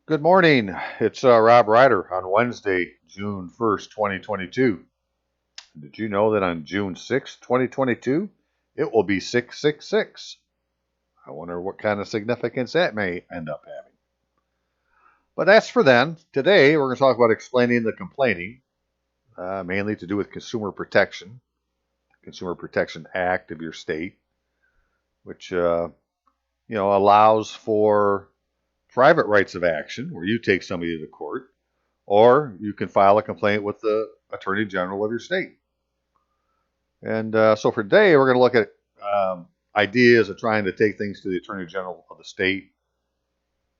Good morning. It's Rob Ryder on Wednesday, June 1st, 2022. Did you know that on June 6th, 2022, it will be 666? I wonder what kind of significance that may end up having. But that's for then. Today, we're going to talk about explaining the complaining, mainly to do with Consumer Protection Act of your state, which allows for private rights of action where you take somebody to the court, or you can file a complaint with the Attorney General of your state. And so for today, we're going to look at ideas of trying to take things to the Attorney General of the state,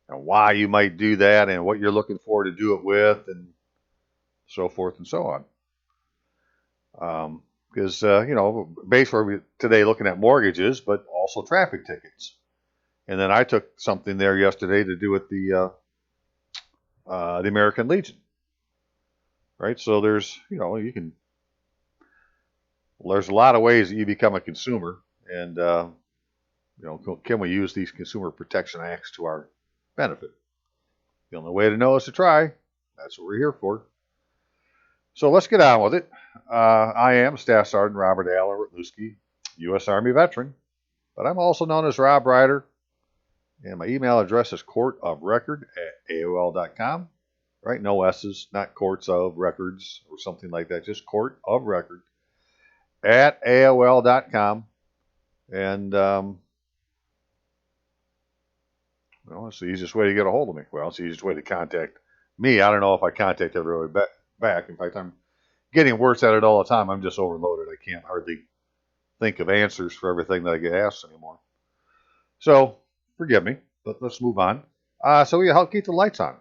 and why you might do that, and what you're looking for to do it with, and so forth and so on. Because, basically, we're today looking at mortgages, but also traffic tickets. And then I took something there yesterday to do with the American Legion. Right? So there's a lot of ways that you become a consumer, and can we use these consumer protection acts to our benefit? The only way to know is to try. That's what we're here for. So let's get on with it. I am Staff Sergeant Robert Allen Ratluski, U.S. Army veteran, but I'm also known as Rob Ryder, and my email address is courtofrecord@aol.com. Right? No S's, not courts of records or something like that, just court of record at AOL.com. And, it's the easiest way to get a hold of me. Well, it's the easiest way to contact me. I don't know if I contact everybody back. In fact, I'm getting worse at it all the time. I'm just overloaded. I can't hardly think of answers for everything that I get asked anymore. So, forgive me, but let's move on. So we help keep the lights on.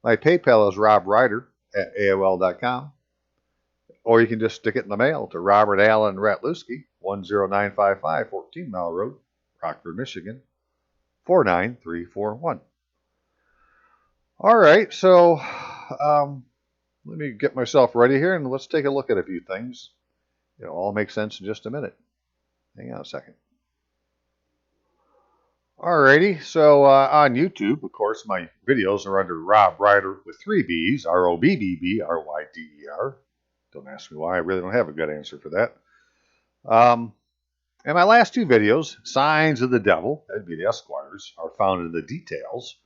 My PayPal is robriter@aol.com. Or you can just stick it in the mail to Robert Allen Ratluski, 10955 14 Mile Road, Rockford, Michigan, 49341. All right, so let me get myself ready here, and let's take a look at a few things. It'll all make sense in just a minute. Hang on a second. Alrighty, so on YouTube, of course, my videos are under Rob Ryder with 3 B's, ROBBBRYDER. Don't ask me why. I really don't have a good answer for that. And my last 2 videos, Signs of the Devil, that'd be the Esquires, are found in the details.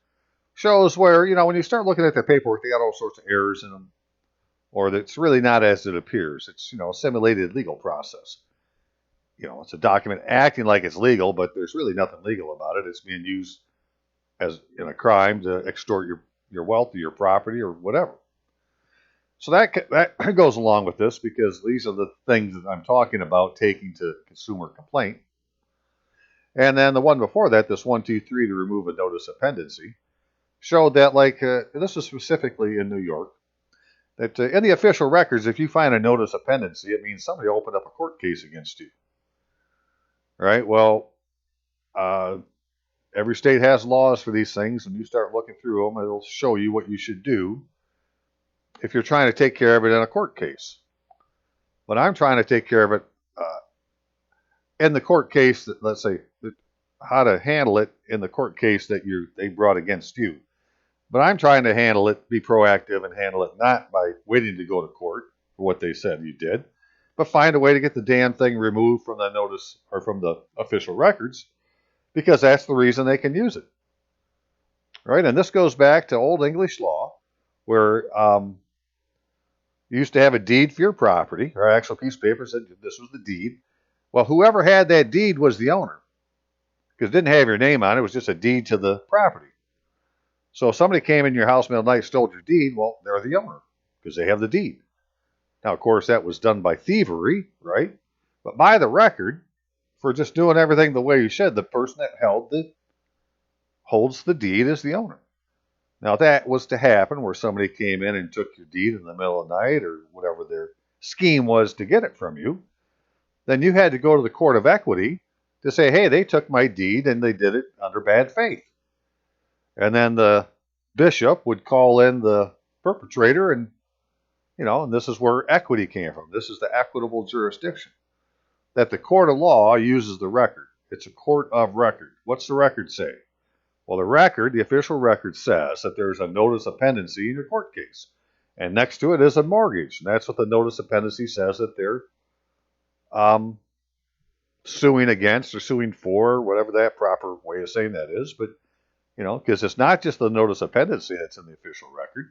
Shows where, when you start looking at the paperwork, they got all sorts of errors in them, or that it's really not as it appears. It's, a simulated legal process. It's a document acting like it's legal, but there's really nothing legal about it. It's being used as in a crime to extort your wealth or your property or whatever. So that goes along with this, because these are the things that I'm talking about taking to consumer complaint. And then the one before that, this 123 to remove a notice of pendency, showed that, this is specifically in New York, that in the official records, if you find a notice of pendency, it means somebody opened up a court case against you. Right? Well, every state has laws for these things, and you start looking through them, it'll show you what you should do if you're trying to take care of it in a court case. But I'm trying to take care of it in the court case that, let's say, how to handle it in the court case that they brought against you. But I'm trying to handle it, be proactive, and handle it not by waiting to go to court for what they said you did, but find a way to get the damn thing removed from the notice or from the official records, because that's the reason they can use it. Right? And this goes back to Old English law, where you used to have a deed for your property, or an actual piece of paper said this was the deed. Well, whoever had that deed was the owner, because it didn't have your name on it. It was just a deed to the property. So if somebody came in your house middle of the night, stole your deed, well, they're the owner, because they have the deed. Now, of course, that was done by thievery, right? But by the record, for just doing everything the way you should, the person that holds the deed is the owner. Now, if that was to happen, where somebody came in and took your deed in the middle of the night, or whatever their scheme was to get it from you, then you had to go to the court of equity to say, hey, they took my deed and they did it under bad faith. And then the bishop would call in the perpetrator, and and this is where equity came from. This is the equitable jurisdiction, that the court of law uses the record. It's a court of record. What's the record say? Well, the record, the official record says that there's a notice of pendency in your court case. And next to it is a mortgage. And that's what the notice of pendency says that they're suing against or suing for, whatever that proper way of saying that is. But, because it's not just the notice of pendency that's in the official record.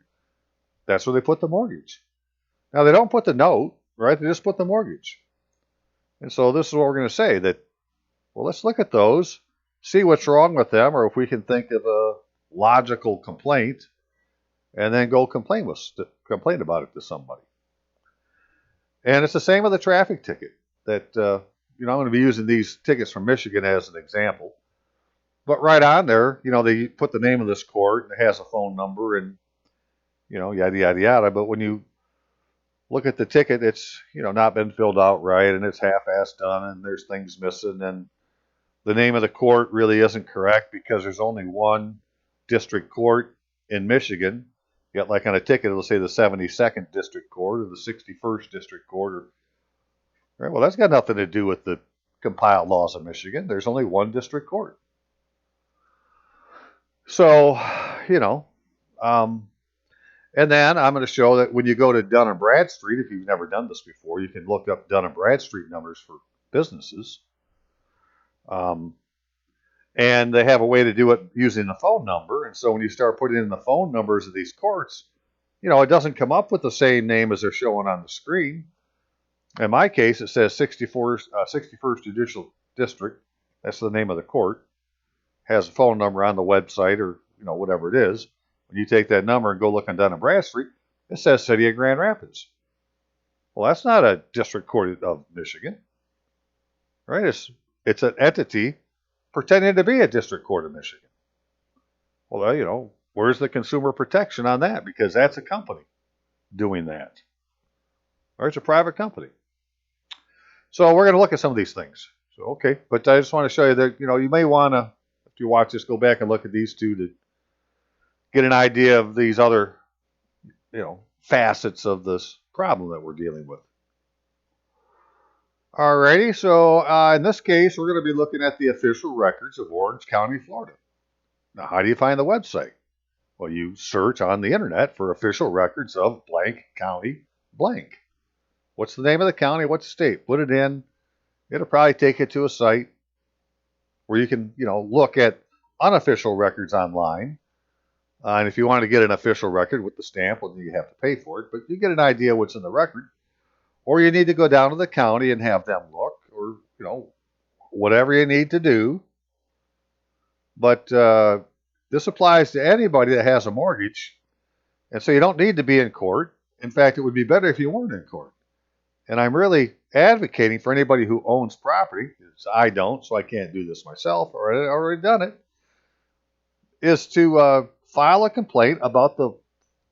That's where they put the mortgage. Now, they don't put the note, right? They just put the mortgage. And so this is what we're going to say, that, well, let's look at those, see what's wrong with them, or if we can think of a logical complaint, and then go complain about it to somebody. And it's the same with a traffic ticket. That I'm going to be using these tickets from Michigan as an example. But right on there, they put the name of this court, and it has a phone number, and yada yada yada. But when you look at the ticket, it's not been filled out right, and it's half-assed done, and there's things missing, and the name of the court really isn't correct because there's only one district court in Michigan. Yet, like on a ticket, it'll say the 72nd District Court or the 61st District Court. Right, well, that's got nothing to do with the compiled laws of Michigan. There's only one district court. So, and then I'm going to show that when you go to Dun & Bradstreet, if you've never done this before, you can look up Dun & Bradstreet numbers for businesses. And they have a way to do it using the phone number. And so when you start putting in the phone numbers of these courts, it doesn't come up with the same name as they're showing on the screen. In my case, it says 61st Judicial District. That's the name of the court. Has a phone number on the website or, whatever it is. When you take that number and go look on Dun & Bradstreet, it says City of Grand Rapids. Well, that's not a district court of Michigan. Right? It's an entity pretending to be a district court of Michigan. Well, where's the consumer protection on that? Because that's a company doing that. Or it's a private company. So we're going to look at some of these things. So, okay, but I just want to show you that, you may want to, if you watch this, go back and look at these two to get an idea of these other, facets of this problem that we're dealing with. Alrighty, so in this case, we're going to be looking at the official records of Orange County, Florida. Now, how do you find the website? Well, you search on the internet for official records of blank county blank. What's the name of the county? What's the state? Put it in. It'll probably take you to a site where you can, look at unofficial records online. And if you want to get an official record with the stamp, well, you have to pay for it. But you get an idea what's in the record. Or you need to go down to the county and have them look, or, whatever you need to do. But this applies to anybody that has a mortgage. And so you don't need to be in court. In fact, it would be better if you weren't in court. And I'm really advocating for anybody who owns property, I don't, so I can't do this myself, or I've already done it, is to file a complaint about the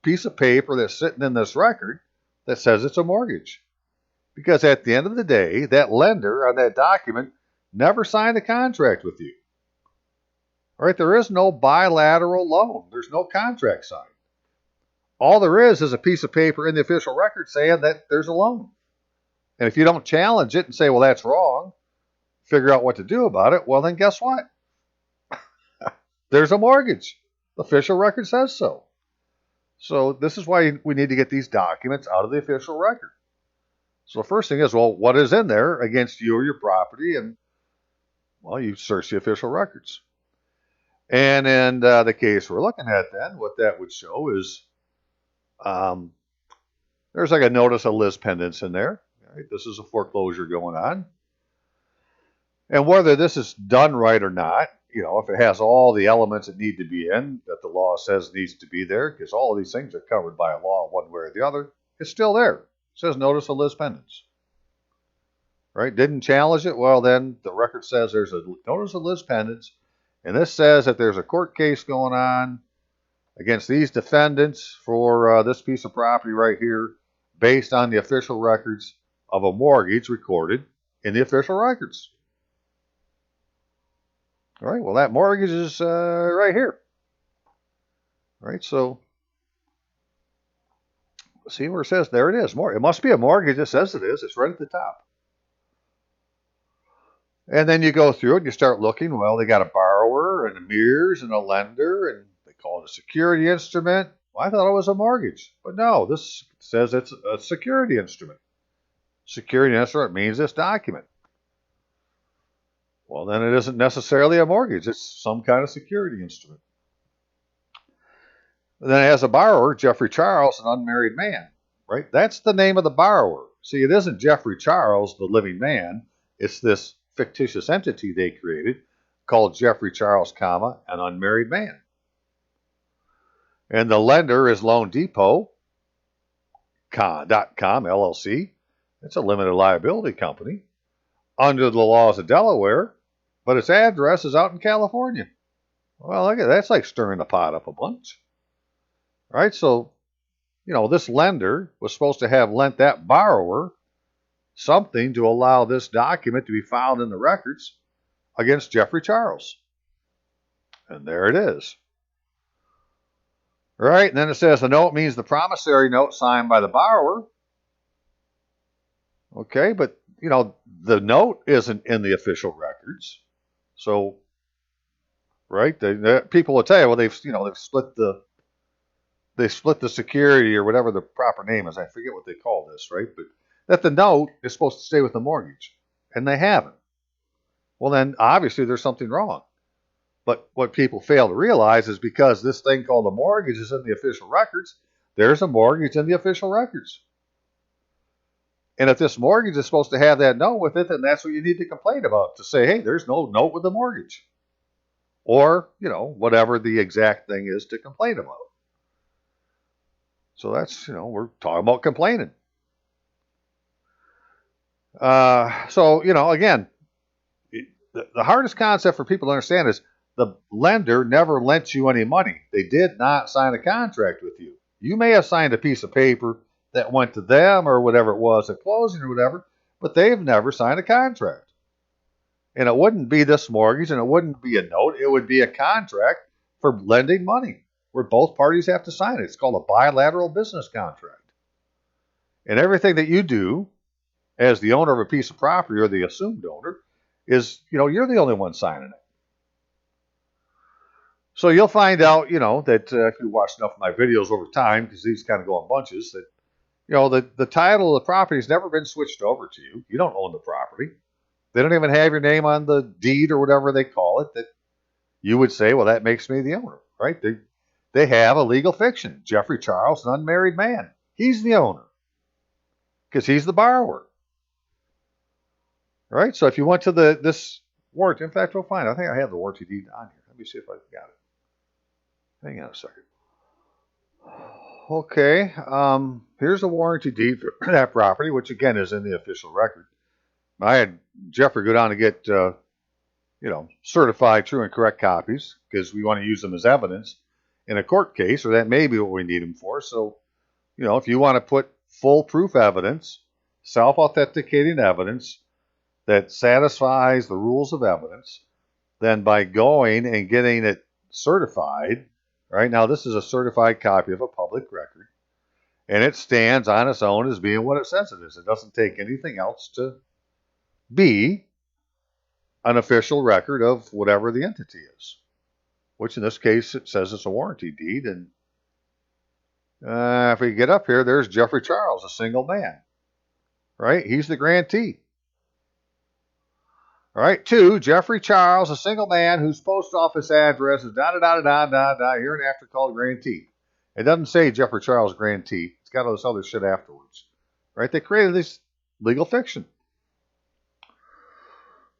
piece of paper that's sitting in this record that says it's a mortgage. Because at the end of the day, that lender on that document never signed a contract with you. All right, there is no bilateral loan. There's no contract signed. All there is a piece of paper in the official record saying that there's a loan. And if you don't challenge it and say, well, that's wrong, figure out what to do about it, well, then guess what? There's a mortgage. The official record says so. So this is why we need to get these documents out of the official record. So the first thing is, well, what is in there against you or your property? And, well, you search the official records. And in the case we're looking at then, what that would show is there's like a notice of lis pendens in there. Right? This is a foreclosure going on. And whether this is done right or not, if it has all the elements that need to be in, that the law says needs to be there, because all of these things are covered by a law one way or the other, it's still there. It says notice of lis pendens. Right? Didn't challenge it? Well, then the record says there's a notice of lis pendens, and this says that there's a court case going on against these defendants for this piece of property right here based on the official records of a mortgage recorded in the official records. All right, well, that mortgage is right here. All right, so see where it says, there it is. It must be a mortgage. It says it is. It's right at the top. And then you go through it and you start looking. Well, they got a borrower borrower and a mirrors and a lender, and they call it a security instrument. Well, I thought it was a mortgage, but no, this says it's a security instrument. Security instrument means this document. Well, then it isn't necessarily a mortgage. It's some kind of security instrument. And then it has a borrower, Jeffrey Charles, an unmarried man, right? That's the name of the borrower. See, it isn't Jeffrey Charles, the living man. It's this fictitious entity they created called Jeffrey Charles, comma, an unmarried man. And the lender is Loan Depot, .com, LLC. It's a limited liability company under the laws of Delaware, but its address is out in California. Well, look at that. That's like stirring the pot up a bunch. Right? So, this lender was supposed to have lent that borrower something to allow this document to be filed in the records against Jeffrey Charles. And there it is. Right? And then it says the note means the promissory note signed by the borrower. Okay, but, the note isn't in the official records. So, right? People will tell you, well, they've split the security or whatever the proper name is. I forget what they call this, right? But that the note is supposed to stay with the mortgage, and they haven't. Well, then obviously there's something wrong. But what people fail to realize is because this thing called a mortgage is in the official records, there's a mortgage in the official records. And if this mortgage is supposed to have that note with it, then that's what you need to complain about, to say, hey, there's no note with the mortgage. Or, whatever the exact thing is to complain about. So that's, we're talking about complaining. Again, the hardest concept for people to understand is the lender never lent you any money. They did not sign a contract with you. You may have signed a piece of paper that went to them or whatever it was at closing or whatever, but they've never signed a contract. And it wouldn't be this mortgage and it wouldn't be a note. It would be a contract for lending money where both parties have to sign it. It's called a bilateral business contract. And everything that you do as the owner of a piece of property or the assumed owner is, you're the only one signing it. So you'll find out, that if you watch enough of my videos over time, because these kind of go in bunches, that, the title of the property has never been switched over to you. You don't own the property. They don't even have your name on the deed or whatever they call it that you would say, well, that makes me the owner, right? They have a legal fiction. Jeffrey Charles, an unmarried man. He's the owner because he's the borrower. Right? So if you went to this warranty, in fact, we'll find. I think I have the warranty deed on here. Let me see if I got it. Hang on a second. Okay. Here's a warranty deed for that property, which again is in the official record. I had Jeffrey go down to get, certified true and correct copies because we want to use them as evidence in a court case, or that may be what we need them for. So, if you want to put full proof evidence, self-authenticating evidence that satisfies the rules of evidence, then by going and getting it certified, right now this is a certified copy of a public record, and it stands on its own as being what it says it is. It doesn't take anything else to be an official record of whatever the entity is, which in this case it says it's a warranty deed. And if we get up here, there's Jeffrey Charles, a single man, right? He's the grantee. All right, 2, Jeffrey Charles, a single man whose post office address is here and after called grantee. It doesn't say Jeffrey Charles grantee. It's got all this other shit afterwards, right? They created this legal fiction.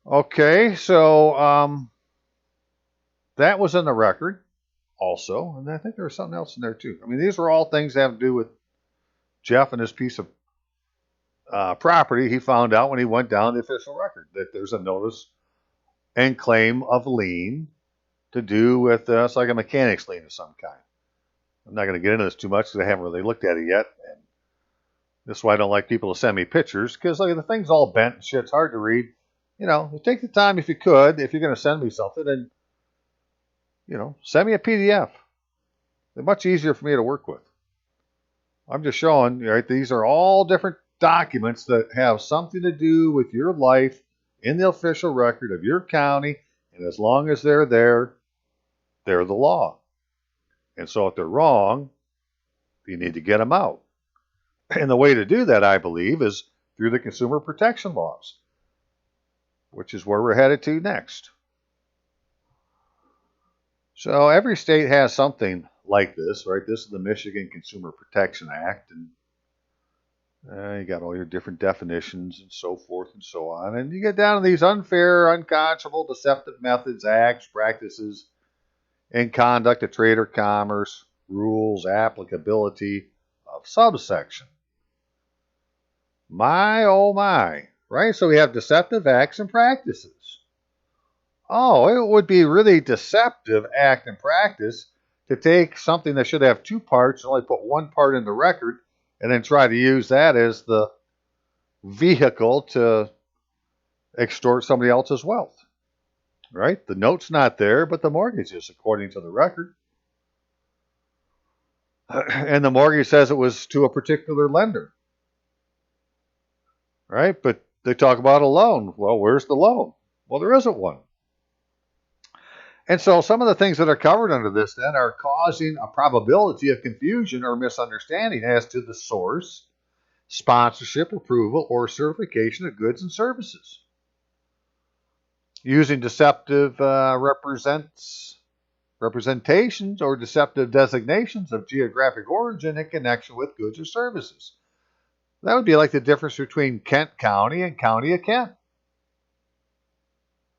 Okay, so that was in the record also, and I think there was something else in there too. I mean, these were all things that have to do with Jeff and his piece of property. He found out when he went down the official record that there's a notice and claim of lien to do with it's like a mechanic's lien of some kind. I'm not going to get into this too much because I haven't really looked at it yet, and this is why I don't like people to send me pictures, because the thing's all bent and shit. It's hard to read. Take the time if you could, if you're going to send me something, and send me a PDF. They're much easier for me to work with. I'm just showing, right? These are all different documents that have something to do with your life in the official record of your county, and as long as they're there, they're the law. And so if they're wrong, you need to get them out. And the way to do that, I believe, is through the consumer protection laws, which is where we're headed to next. So every state has something like this, right? This is the Michigan Consumer Protection Act, and you got all your different definitions and so forth and so on. And you get down to these unfair, unconscionable, deceptive methods, acts, practices, in conduct of trade or commerce, rules, applicability of subsection. My, oh my, right? So we have deceptive acts and practices. Oh, it would be really deceptive act and practice to take something that should have two parts and only put one part in the record and then try to use that as the vehicle to extort somebody else's wealth, right? The note's not there, but the mortgage is, according to the record. And the mortgage says it was to a particular lender, right? But they talk about a loan. Well, where's the loan? Well, there isn't one. And so some of the things that are covered under this then are causing a probability of confusion or misunderstanding as to the source, sponsorship, approval, or certification of goods and services. Using deceptive representations or deceptive designations of geographic origin in connection with goods or services. That would be like the difference between Kent County and County of Kent.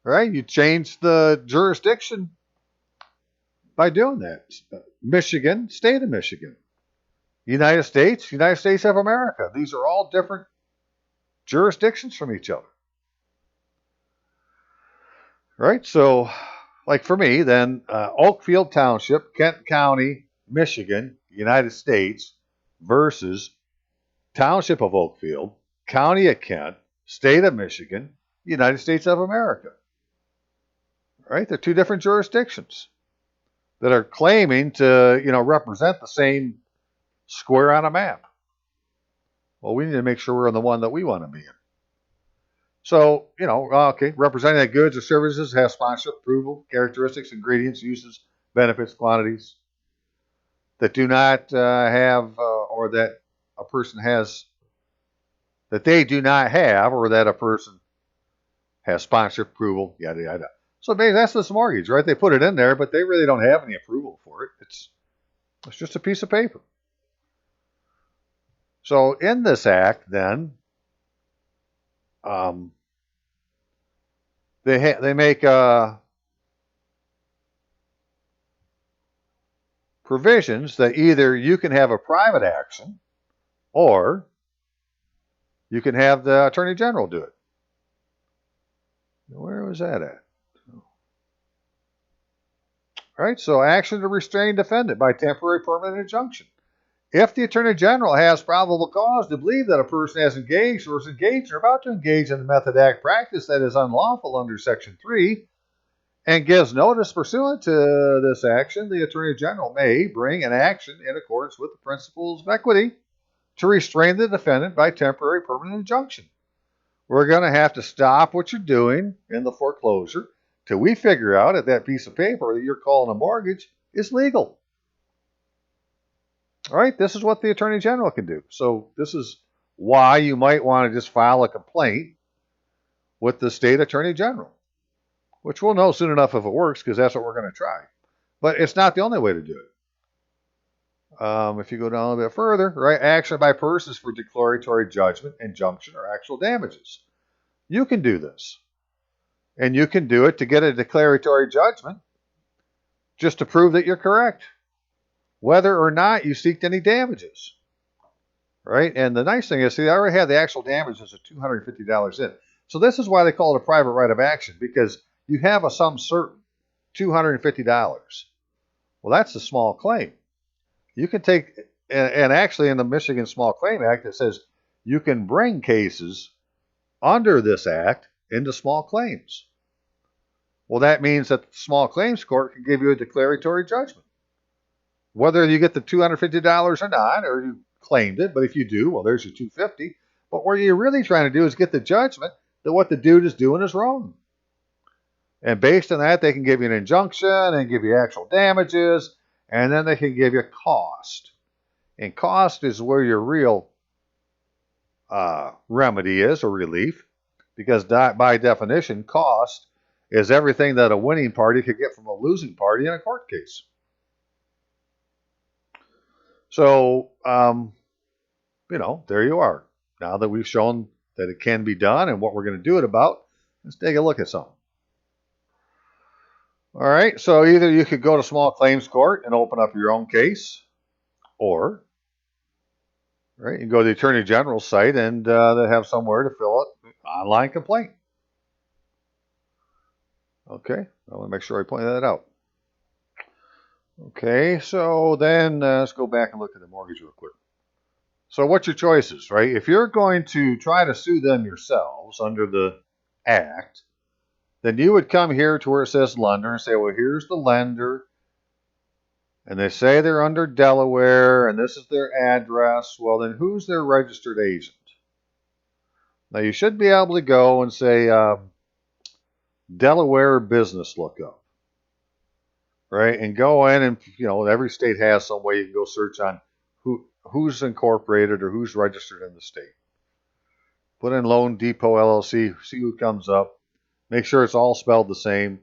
Right? You change the jurisdiction by doing that. Michigan, state of Michigan. United States of America. These are all different jurisdictions from each other. Right? So, like for me, then, Oakfield Township, Kent County, Michigan, United States, versus Township of Oakfield, County of Kent, State of Michigan, United States of America. Right? They're two different jurisdictions that are claiming to, represent the same square on a map. Well, we need to make sure we're in the one that we want to be in. So, representing that goods or services have sponsorship, approval, characteristics, ingredients, uses, benefits, quantities that do not have, or that a person has, that they do not have, or that a person has sponsorship, approval, yada, yada. So basically, that's this mortgage, right? They put it in there, but they really don't have any approval for it. It's just a piece of paper. So in this act, then, they make provisions that either you can have a private action or you can have the Attorney General do it. Where was that at? Right, so action to restrain defendant by temporary permanent injunction. If the Attorney General has probable cause to believe that a person has engaged or is engaged or about to engage in the method, act, practice that is unlawful under Section 3 and gives notice pursuant to this action, the Attorney General may bring an action in accordance with the principles of equity to restrain the defendant by temporary permanent injunction. We're going to have to stop what you're doing in the foreclosure till we figure out if that piece of paper that you're calling a mortgage is legal. All right, this is what the Attorney General can do. So this is why you might want to just file a complaint with the state Attorney General, which we'll know soon enough if it works because that's what we're going to try. But it's not the only way to do it. If you go down a little bit further, right, action by persons for declaratory judgment, injunction, or actual damages. You can do this. And you can do it to get a declaratory judgment just to prove that you're correct, whether or not you seeked any damages. Right? And the nice thing is, see, I already have the actual damages of $250 in. So this is why they call it a private right of action, because you have a sum certain, $250. Well, that's a small claim. You can take, and actually in the Michigan Small Claim Act, it says you can bring cases under this act into small claims. Well, that means that the small claims court can give you a declaratory judgment. Whether you get the $250 or not, or you claimed it, but if you do, well, there's your $250. But what you're really trying to do is get the judgment that what the dude is doing is wrong. And based on that, they can give you an injunction and give you actual damages, and then they can give you cost. And cost is where your real remedy is, or relief, because by definition, cost is everything that a winning party could get from a losing party in a court case. So, there you are. Now that we've shown that it can be done and what we're going to do it about, let's take a look at something. All right, so either you could go to small claims court and open up your own case, or right, you can go to the Attorney General's site and they have somewhere to fill out an online complaint. Okay, I want to make sure I point that out. Okay, so then let's go back and look at the mortgage real quick. So what's your choices, right? If you're going to try to sue them yourselves under the Act, then you would come here to where it says lender and say, well, here's the lender, and they say they're under Delaware, and this is their address. Well, then who's their registered agent? Now, you should be able to go and say Delaware business lookup, right? And go in and, every state has some way you can go search on who's incorporated or who's registered in the state. Put in Loan Depot LLC, see who comes up. Make sure it's all spelled the same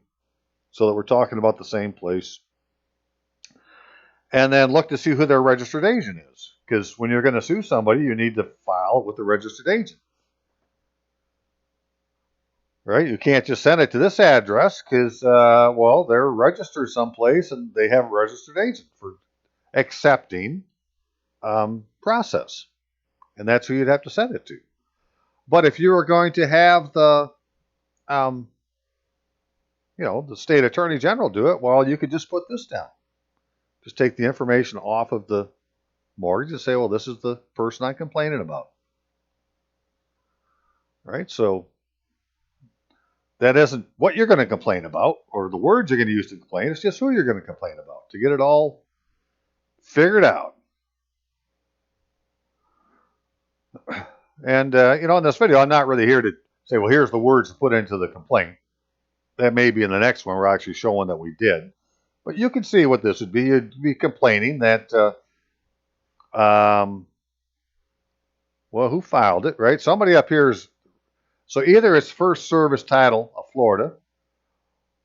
so that we're talking about the same place. And then look to see who their registered agent is. Because when you're going to sue somebody, you need to file with the registered agent. Right? You can't just send it to this address because, they're registered someplace and they have a registered agent for accepting process. And that's who you'd have to send it to. But if you were going to have the state attorney general do it, well, you could just put this down. Just take the information off of the mortgage and say, well, this is the person I'm complaining about. Right? So that isn't what you're going to complain about or the words you're going to use to complain. It's just who you're going to complain about to get it all figured out. And, in this video, I'm not really here to say, well, here's the words to put into the complaint. That may be in the next one. We're actually showing that we did. But you can see what this would be. You'd be complaining that, who filed it, right? Somebody up here is, so either it's First Service Title of Florida,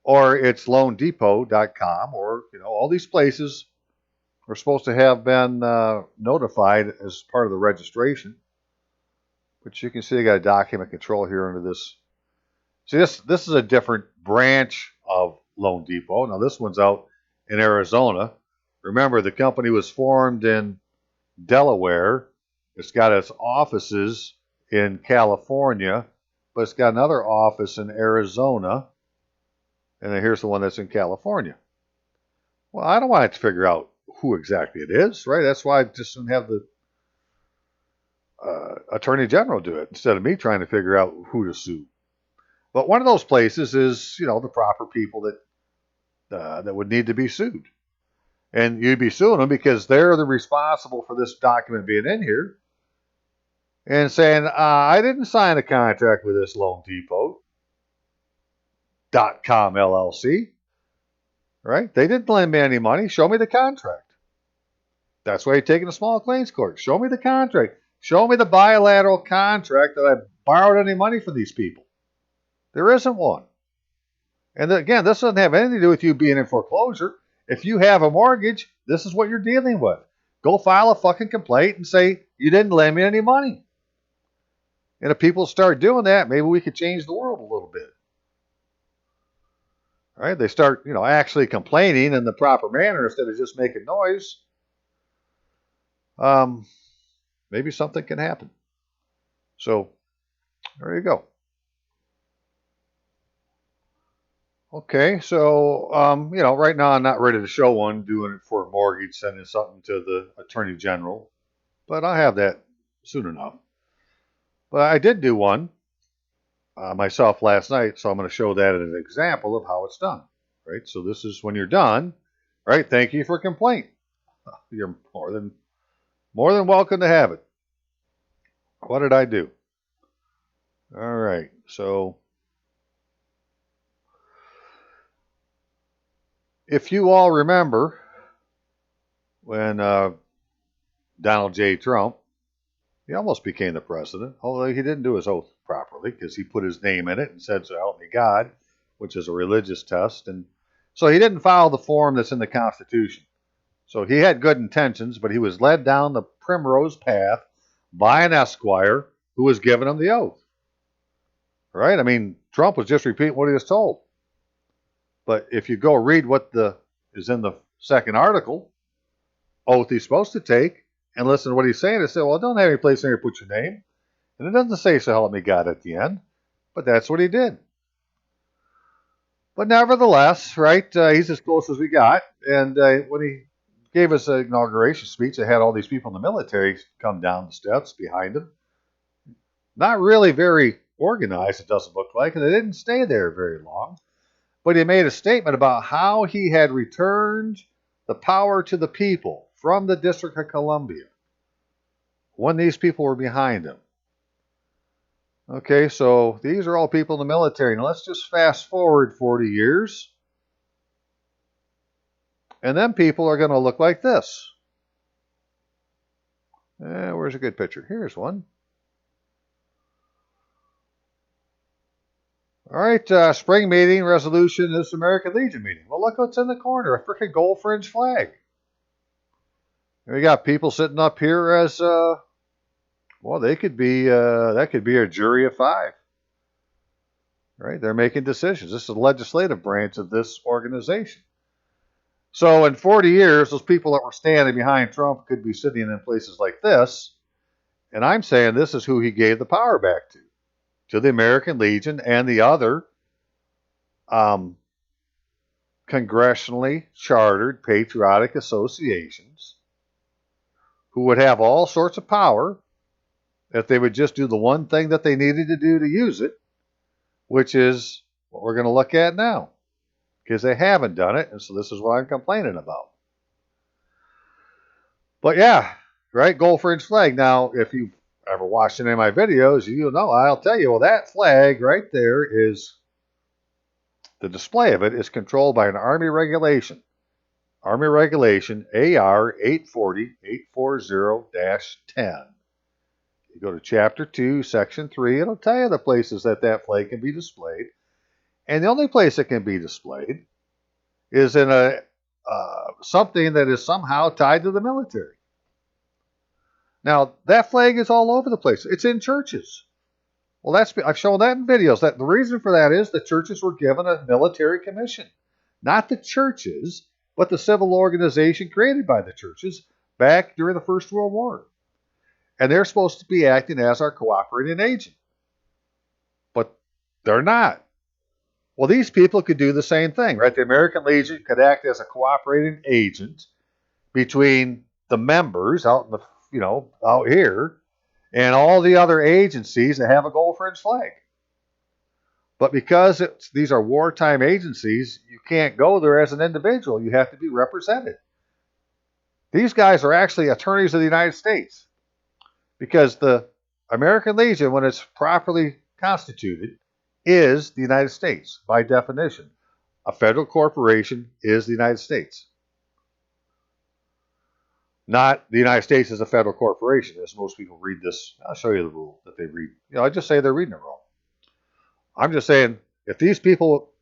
or it's loandepot.com, or, all these places are supposed to have been notified as part of the registration. But you can see they got a document control here under this. See, this is a different branch of Loan Depot. Now, this one's out in Arizona. Remember, the company was formed in Delaware. It's got its offices in California, but it's got another office in Arizona. And then here's the one that's in California. Well, I don't want to figure out who exactly it is, right? That's why I just didn't have the Attorney General do it instead of me trying to figure out who to sue. But one of those places is, the proper people that would need to be sued. And you'd be suing them because they're the responsible for this document being in here and saying, I didn't sign a contract with this Loan Depot.com LLC. Right? They didn't lend me any money. Show me the contract. That's why you're taking a small claims court. Show me the contract. Show me the bilateral contract that I borrowed any money from these people. There isn't one. And again, this doesn't have anything to do with you being in foreclosure. If you have a mortgage, this is what you're dealing with. Go file a fucking complaint and say, you didn't lend me any money. And if people start doing that, maybe we could change the world a little bit. All right? They start, actually complaining in the proper manner instead of just making noise. Maybe something can happen. So, there you go. Okay, so, right now I'm not ready to show one doing it for a mortgage, sending something to the Attorney General, but I'll have that soon enough. But I did do one myself last night, so I'm going to show that as an example of how it's done. Right, so this is when you're done. Right, thank you for complaint. You're more than welcome to have it. What did I do? All right, so If you all remember when Donald J. Trump, he almost became the president, although he didn't do his oath properly because he put his name in it and said, "So help me God," which is a religious test. And so he didn't follow the form that's in the Constitution. So he had good intentions, but he was led down the primrose path by an esquire who was giving him the oath. Right? I mean, Trump was just repeating what he was told. But if you go read what is in the second article, oath he's supposed to take, and listen to what he's saying, it says, well, don't have any place in here to put your name. And it doesn't say, "So help me God" at the end. But that's what he did. But nevertheless, right, he's as close as we got. And when he gave us an inauguration speech, it had all these people in the military come down the steps behind him. Not really very organized, it doesn't look like, and they didn't stay there very long. But he made a statement about how he had returned the power to the people from the District of Columbia when these people were behind him. Okay, so these are all people in the military. Now let's just fast forward 40 years. And then people are going to look like this. Where's a good picture? Here's one. All right, spring meeting resolution is American Legion meeting. Well, look what's in the corner, a freaking gold fringe flag. And we got people sitting up here as, well, they could be, that could be a jury of 5. Right? They're making decisions. This is the legislative branch of this organization. So in 40 years, those people that were standing behind Trump could be sitting in places like this. And I'm saying this is who he gave the power back to the American Legion and the other congressionally chartered patriotic associations who would have all sorts of power if they would just do the one thing that they needed to do to use it, which is what we're going to look at now, because they haven't done it, and so this is what I'm complaining about. But yeah, right, gold fringe flag. Now, if you've ever watched any of my videos, you'll know, I'll tell you, well, that flag right there is, the display of it is controlled by an Army regulation. Army Regulation AR 840-840-10. You go to Chapter 2, Section 3, it'll tell you the places that flag can be displayed. And the only place it can be displayed is in a something that is somehow tied to the military. Now, that flag is all over the place. It's in churches. Well, I've shown that in videos. That the reason for that is the churches were given a military commission. Not the churches, but the civil organization created by the churches back during the First World War. And they're supposed to be acting as our cooperating agent. But they're not. Well, these people could do the same thing, right? The American Legion could act as a cooperating agent between the members out in the, out here, and all the other agencies that have a gold fringe flag. But because these are wartime agencies, you can't go there as an individual. You have to be represented. These guys are actually attorneys of the United States, because the American Legion, when it's properly constituted, is the United States by definition. A federal corporation is the United States. Not the United States as a federal corporation, as most people read this. I'll show you the rule that they read. I just say they're reading it wrong. I'm just saying, if these people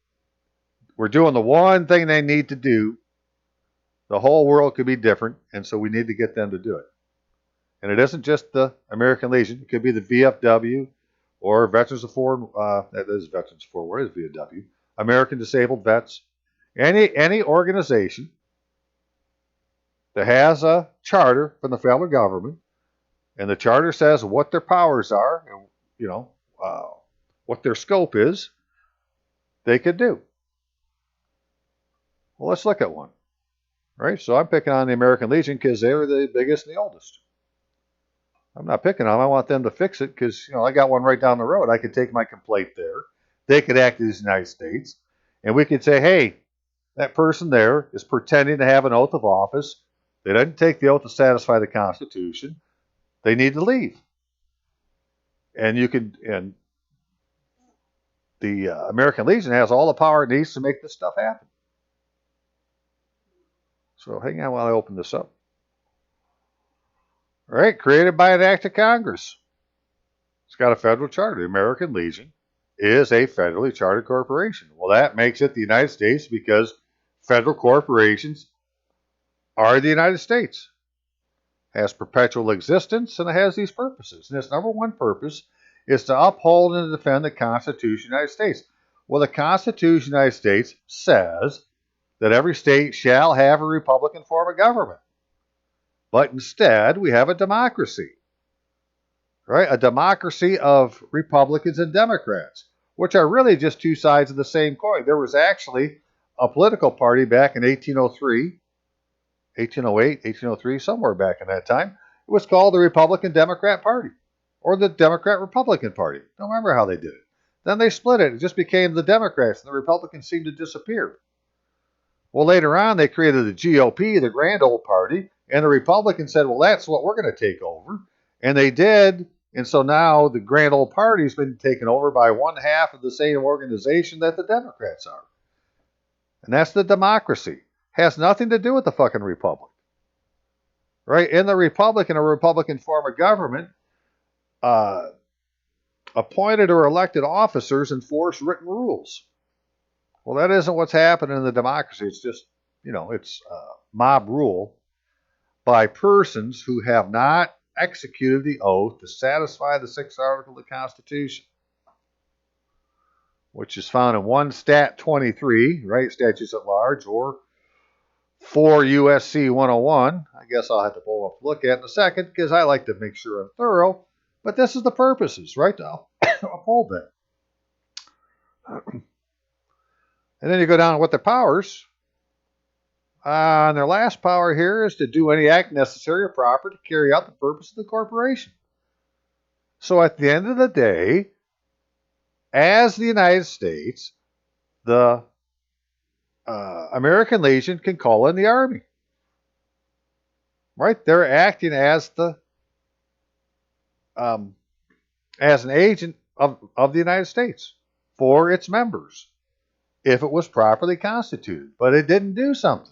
were doing the one thing they need to do, the whole world could be different, and so we need to get them to do it. And it isn't just the American Legion. It could be the VFW or Veterans of Foreign, that is Veterans of Foreign War, is VFW, American Disabled Vets, any organization that has a charter from the federal government, and the charter says what their powers are, and what their scope is, they could do. Well, let's look at one. Right? So I'm picking on the American Legion because they're the biggest and the oldest. I'm not picking on them. I want them to fix it because, I got one right down the road. I could take my complaint there. They could act as the United States. And we could say, hey, that person there is pretending to have an oath of office. They didn't take the oath to satisfy the Constitution. They need to leave. And the American Legion has all the power it needs to make this stuff happen. So hang on while I open this up. All right, created by an act of Congress. It's got a federal charter. The American Legion is a federally chartered corporation. Well, that makes it the United States because federal corporations are the United States. It has perpetual existence, and it has these purposes. And its number one purpose is to uphold and defend the Constitution of the United States. Well, the Constitution of the United States says that every state shall have a Republican form of government. But instead, we have a democracy. Right? A democracy of Republicans and Democrats, which are really just two sides of the same coin. There was actually a political party back in 1803, 1808, 1803, somewhere back in that time. It was called the Republican Democrat Party or the Democrat Republican Party. Don't remember how they did it. Then they split it. It just became the Democrats, and the Republicans seemed to disappear. Well, later on, they created the GOP, the Grand Old Party, and the Republicans said, well, that's what we're going to take over. And they did. And so now the Grand Old Party has been taken over by one half of the same organization that the Democrats are. And that's the democracy. Has nothing to do with the fucking Republic. Right? In the Republic, in a Republican form of government, appointed or elected officers enforce written rules. Well, that isn't what's happening in the democracy. It's just, it's mob rule by persons who have not executed the oath to satisfy the 6th article of the Constitution, which is found in 1 Stat 23, right, statutes at large, or 4 USC 101. I guess I'll have to pull up a look at in a second because I like to make sure I'm thorough. But this is the purposes, right? I'll uphold that. And then you go down to what the powers. And their last power here is to do any act necessary or proper to carry out the purpose of the corporation. So at the end of the day, as the United States, the American Legion can call in the Army. Right? They're acting as as an agent of the United States for its members, if it was properly constituted. But it didn't do something.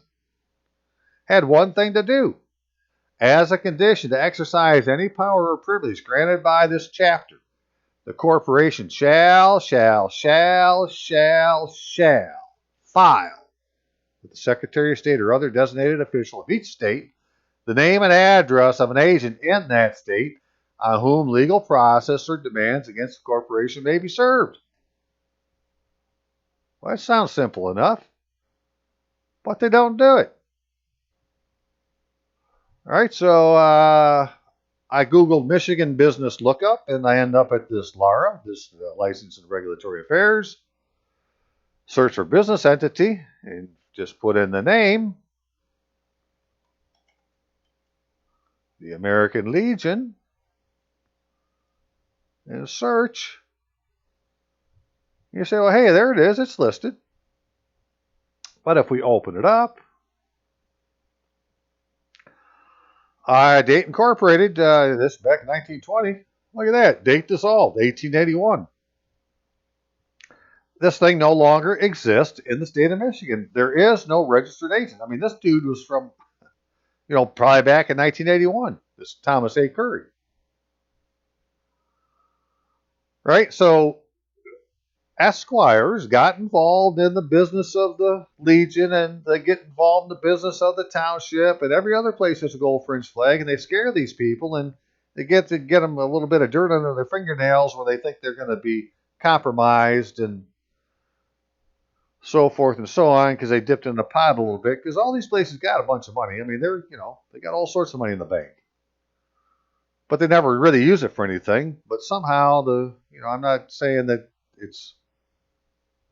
Had one thing to do. As a condition to exercise any power or privilege granted by this chapter, the corporation shall file with the Secretary of State or other designated official of each state the name and address of an agent in that state on whom legal process or demands against the corporation may be served. Well, that sounds simple enough, but they don't do it. All right, so I Googled Michigan Business Lookup, and I end up at this LARA, this License and Regulatory Affairs. Search for business entity, and just put in the name, the American Legion, and search. You say, well, hey, there it is. It's listed. But if we open it up, Date Incorporated, this back in 1920. Look at that. Date dissolved, 1881. This thing no longer exists in the state of Michigan. There is no registered agent. I mean, this dude was from, probably back in 1981. This Thomas A. Curry. Right? So Esquires got involved in the business of the Legion, and they get involved in the business of the township, and every other place there's a gold fringe flag, and they scare these people, and they get them a little bit of dirt under their fingernails where they think they're going to be compromised and so forth and so on because they dipped in the pot a little bit because all these places got a bunch of money. I mean, they got all sorts of money in the bank, but they never really use it for anything. But somehow I'm not saying that it's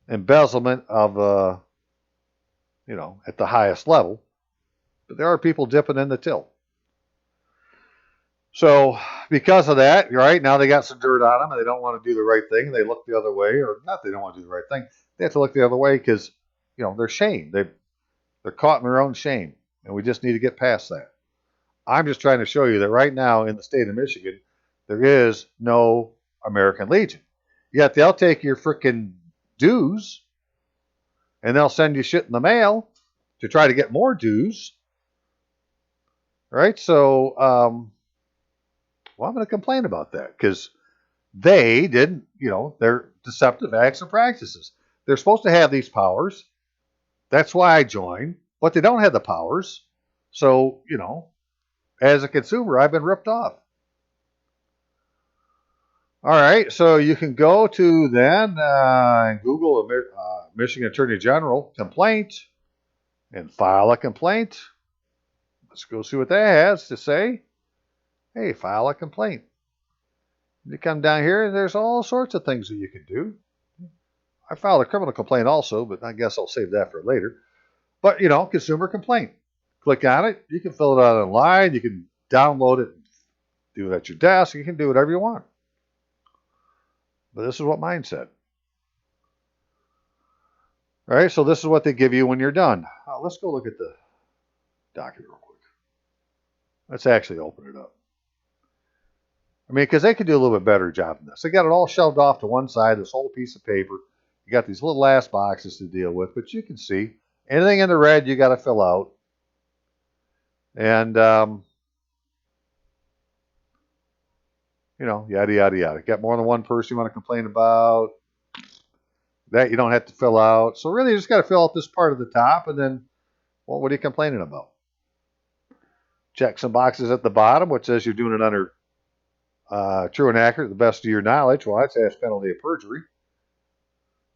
embezzlement of, at the highest level. But there are people dipping in the till. So because of that, right, now they got some dirt on them and they don't want to do the right thing. And they look the other way, or not they don't want to do the right thing. They have to look the other way because, they're shamed. They're caught in their own shame. And we just need to get past that. I'm just trying to show you that right now in the state of Michigan, there is no American Legion. Yet they'll take your freaking dues and they'll send you shit in the mail to try to get more dues. Right? So, well, I'm going to complain about that because they didn't, they're deceptive acts and practices. They're supposed to have these powers. That's why I joined, but they don't have the powers. So, as a consumer, I've been ripped off. All right, so you can go to then and Google Michigan Attorney General complaint and file a complaint. Let's go see what that has to say. Hey, file a complaint. You come down here, and there's all sorts of things that you can do. I filed a criminal complaint also, but I guess I'll save that for later. But, consumer complaint. Click on it. You can fill it out online. You can download it, do it at your desk. You can do whatever you want. But this is what mine said. All right, so this is what they give you when you're done. Let's go look at the document real quick. Let's actually open it up. I mean, because they could do a little bit better job than this. They got it all shoved off to one side, this whole piece of paper. You got these little ass boxes to deal with, but you can see anything in the red you got to fill out. And, yada, yada, yada. Got more than one person you want to complain about. That you don't have to fill out. So really, you just got to fill out this part at the top, and then, well, what are you complaining about? Check some boxes at the bottom, which says you're doing it under true and accurate, the best of your knowledge. Well, that's as penalty of perjury,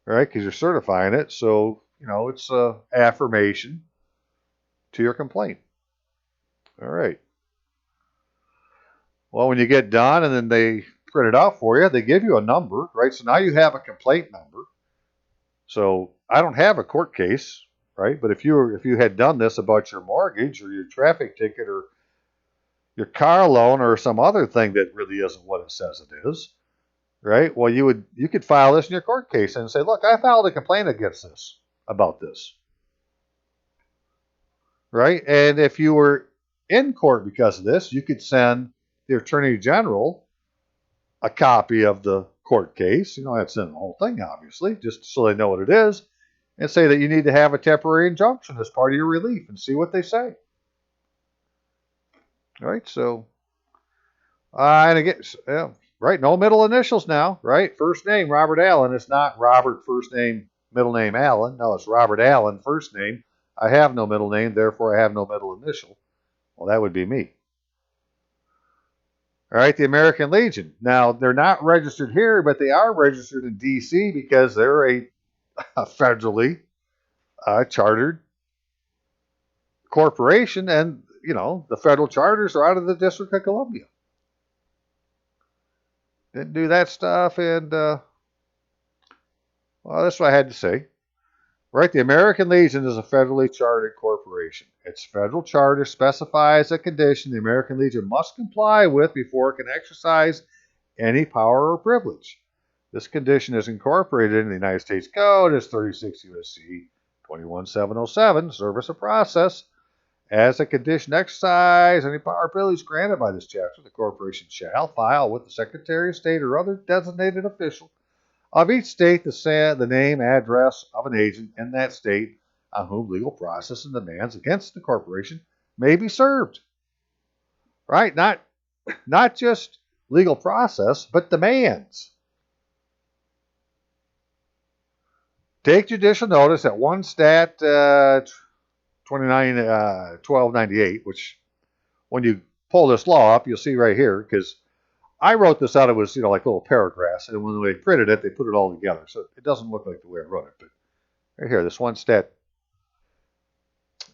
right? Because you're certifying it. So, it's an affirmation to your complaint. All right. Well, when you get done and then they print it out for you, they give you a number, right? So now you have a complaint number. So I don't have a court case, right? But if you had done this about your mortgage or your traffic ticket or your car loan or some other thing that really isn't what it says it is, right? Well, you could file this in your court case and say, look, I filed a complaint against this, about this, right? And if you were in court because of this, you could send the Attorney General a copy of the court case. You don't have to send the whole thing, obviously, just so they know what it is, and say that you need to have a temporary injunction as part of your relief and see what they say. All right, so, and again, right, no middle initials now, right? First name, Robert Allen. It's not Robert, first name, middle name, Allen. No, it's Robert Allen, first name. I have no middle name, therefore I have no middle initial. Well, that would be me. All right, the American Legion. Now, they're not registered here, but they are registered in D.C. because they're a federally chartered corporation, and, the federal charters are out of the District of Columbia. Didn't do that stuff, and, well, that's what I had to say. Right, the American Legion is a federally chartered corporation. Its federal charter specifies a condition the American Legion must comply with before it can exercise any power or privilege. This condition is incorporated in the United States Code as 36 U.S.C. 21707, Service of Process. As a condition exercise any power or privilege granted by this chapter, the corporation shall file with the Secretary of State or other designated official of each state the name, address of an agent in that state on whom legal process and demands against the corporation may be served. Right? Not just legal process, but demands. Take judicial notice that 1 Stat 1298, which when you pull this law up, you'll see right here, because I wrote this out. It was, like little paragraphs, and when they printed it, they put it all together. So it doesn't look like the way I wrote it. But right here, this 1 Stat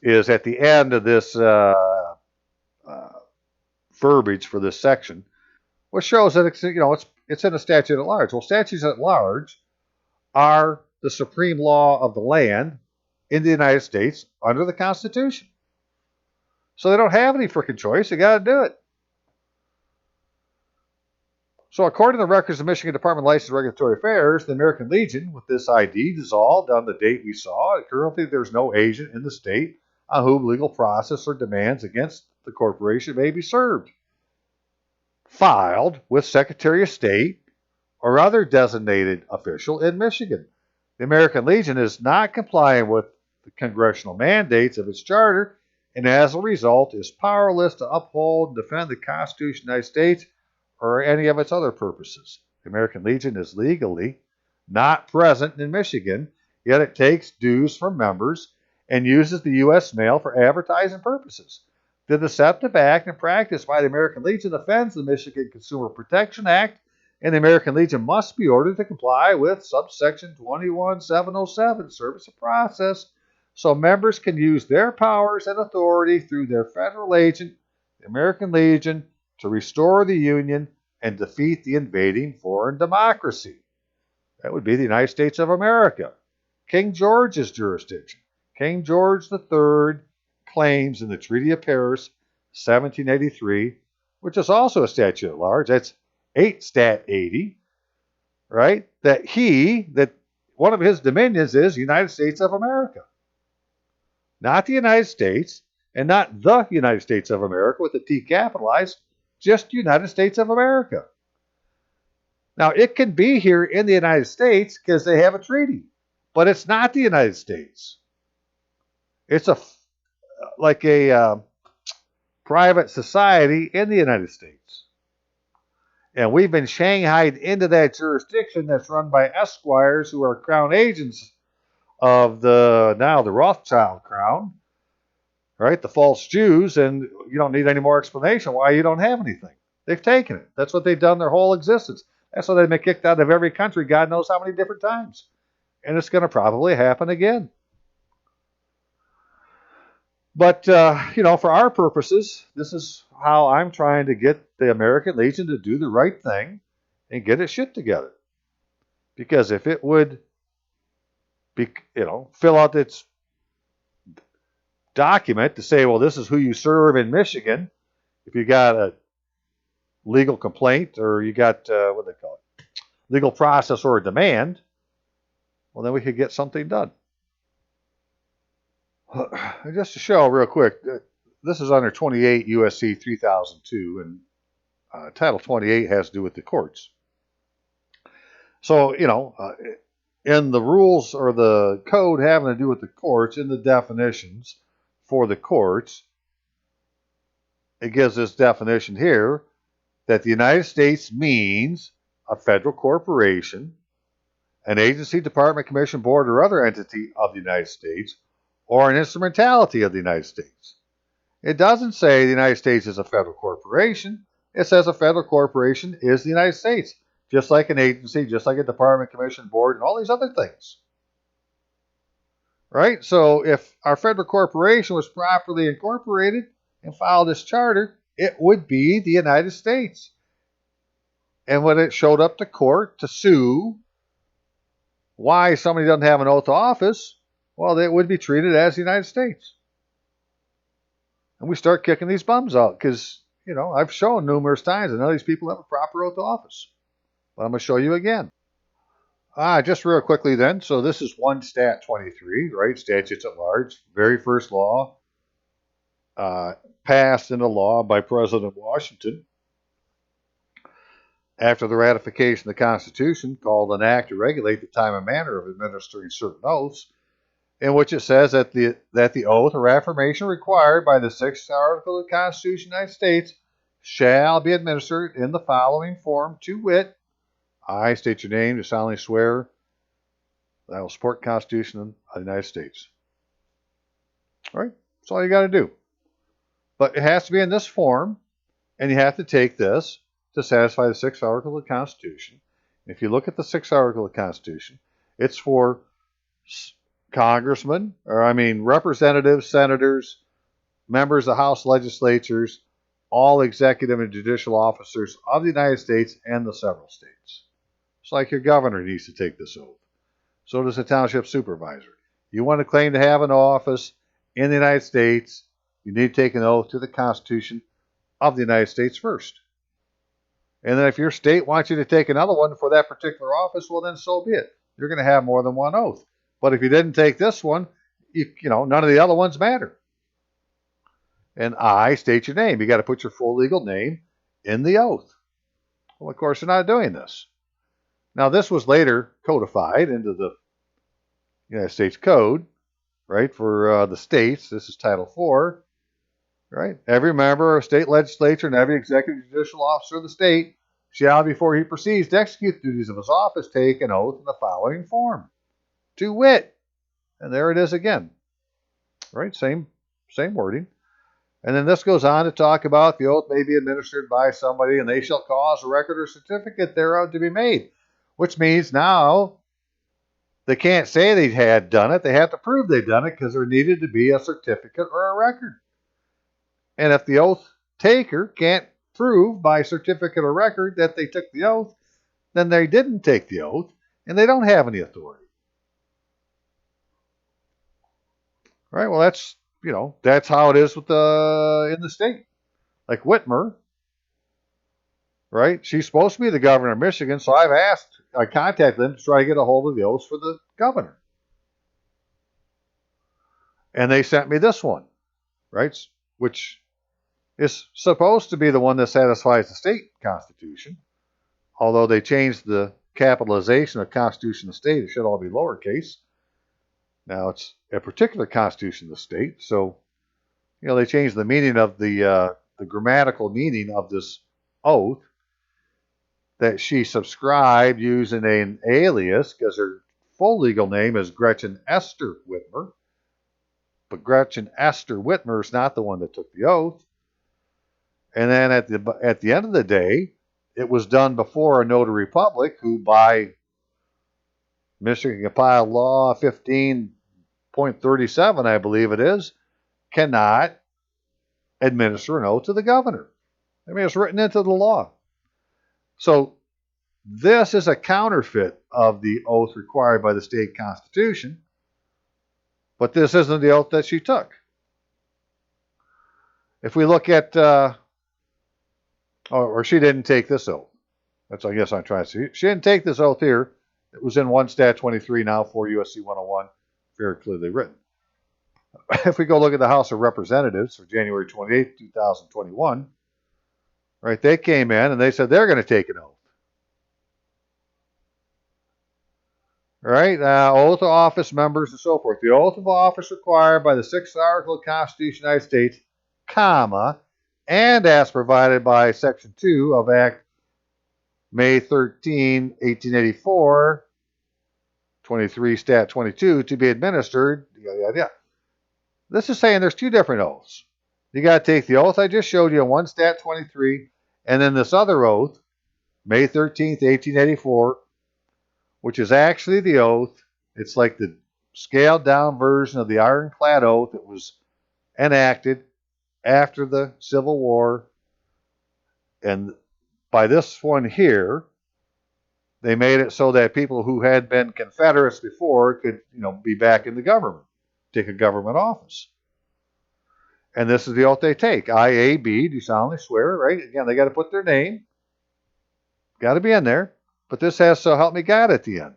is at the end of this verbiage for this section, which shows that it's in a statute at large. Well, statutes at large are the supreme law of the land in the United States under the Constitution. So they don't have any freaking choice. They got to do it. So according to the records of the Michigan Department of License and Regulatory Affairs, the American Legion, with this ID, dissolved on the date we saw. Currently, there's no agent in the state on whom legal process or demands against the corporation may be served. Filed with Secretary of State or other designated official in Michigan. The American Legion is not complying with the congressional mandates of its charter and as a result is powerless to uphold and defend the Constitution of the United States or any of its other purposes. The American Legion is legally not present in Michigan, yet it takes dues from members and uses the U.S. mail for advertising purposes. The deceptive act and practice by the American Legion offends the Michigan Consumer Protection Act, and the American Legion must be ordered to comply with subsection 21707, service of process, so members can use their powers and authority through their federal agent, the American Legion, to restore the Union and defeat the invading foreign democracy. That would be the United States of America. King George's jurisdiction. King George III claims in the Treaty of Paris, 1783, which is also a statute at large, that's 8 Stat 80, right? That one of his dominions is United States of America. Not the United States, and not the United States of America with the T capitalized, just United States of America. Now, it can be here in the United States because they have a treaty, but it's not the United States. It's like a private society in the United States. And we've been shanghaied into that jurisdiction that's run by esquires who are crown agents of the Rothschild crown, right? The false Jews, and you don't need any more explanation why you don't have anything. They've taken it. That's what they've done their whole existence. That's why they've been kicked out of every country, God knows how many different times. And it's going to probably happen again. But, for our purposes, this is how I'm trying to get the American Legion to do the right thing and get its shit together. Because if it would fill out its document to say, well, this is who you serve in Michigan, if you got a legal complaint or you got, legal process or a demand, well, then we could get something done. Just to show real quick, this is under 28 U.S.C. 3002, and Title 28 has to do with the courts. So, in the rules or the code having to do with the courts, in the definitions for the courts, it gives this definition here that the United States means a federal corporation, an agency, department, commission, board, or other entity of the United States, or an instrumentality of the United States. It doesn't say the United States is a federal corporation. It says a federal corporation is the United States, just like an agency, just like a department, commission, board, and all these other things. Right? So if our federal corporation was properly incorporated and filed this charter, it would be the United States. And when it showed up to court to sue why somebody doesn't have an oath of office, well, it would be treated as the United States. And we start kicking these bums out because, I've shown numerous times that none of these people have a proper oath of office. But I'm going to show you again. Just real quickly then. So this is 1 Stat 23, right? Statutes at large. Very first law passed into law by President Washington after the ratification of the Constitution, called an act to regulate the time and manner of administering certain oaths, in which it says that the oath or affirmation required by the 6th article of the Constitution of the United States shall be administered in the following form, to wit, I state your name, do solemnly swear that I will support the Constitution of the United States. All right? That's all you got to do. But it has to be in this form, and you have to take this to satisfy the 6th article of the Constitution. If you look at the 6th article of the Constitution, it's for congressmen, representatives, senators, members of House legislatures, all executive and judicial officers of the United States and the several states. It's like your governor needs to take this oath. So does the township supervisor. You want to claim to have an office in the United States, you need to take an oath to the Constitution of the United States first. And then if your state wants you to take another one for that particular office, well, then so be it. You're going to have more than one oath. But if you didn't take this one, none of the other ones matter. And I state your name. You got to put your full legal name in the oath. Well, of course, you're not doing this. Now, this was later codified into the United States Code, right, for the states. This is Title IV. Right? Every member of state legislature and every executive judicial officer of the state shall, before he proceeds to execute the duties of his office, take an oath in the following form. To wit, and there it is again. Right? Same wording. And then this goes on to talk about the oath may be administered by somebody, and they shall cause a record or certificate thereof to be made, which means now they can't say they had done it. They have to prove they've done it because there needed to be a certificate or a record. And if the oath taker can't prove by certificate or record that they took the oath, then they didn't take the oath, and they don't have any authority. Right? Well, that's how it is with in the state. Like Whitmer, right? She's supposed to be the governor of Michigan, so I contacted them to try to get a hold of the oaths for the governor. And they sent me this one, right? Which is supposed to be the one that satisfies the state constitution. Although they changed the capitalization of constitution of the state, it should all be lowercase. Now it's a particular constitution of the state, so they changed the meaning of the grammatical meaning of this oath, that she subscribed using an alias because her full legal name is Gretchen Esther Whitmer. But Gretchen Esther Whitmer is not the one that took the oath. And then at the end of the day, it was done before a notary public who, by Michigan Compiled Law 15.37, I believe it is, cannot administer an oath to the governor. I mean, it's written into the law. So this is a counterfeit of the oath required by the state constitution, but this isn't the oath that she took. If we look at, or she didn't take this oath. That's, I guess, I'm trying to see. She didn't take this oath here. It was in 1 Stat 23, now 4 U.S.C. 101, very clearly written. If we go look at the House of Representatives for January 28, 2021, right, they came in and they said they're going to take an oath. Right, oath of office members and so forth. The oath of office required by the 6th article of the Constitution of the United States, comma, and as provided by Section 2 of Act May 13, 1884, 23 Stat 22, to be administered, yada, yada, yada. This is saying there's two different oaths. You got to take the oath I just showed you in 1 Stat 23, and then this other oath, May 13th, 1884, which is actually the oath. It's like the scaled down version of the ironclad oath that was enacted after the Civil War. And by this one here, they made it so that people who had been Confederates before could, be back in the government, take a government office. And this is the oath they take. I, A, B, do solemnly swear, right? Again, they got to put their name. Got to be in there. But this has "so help me God" at the end.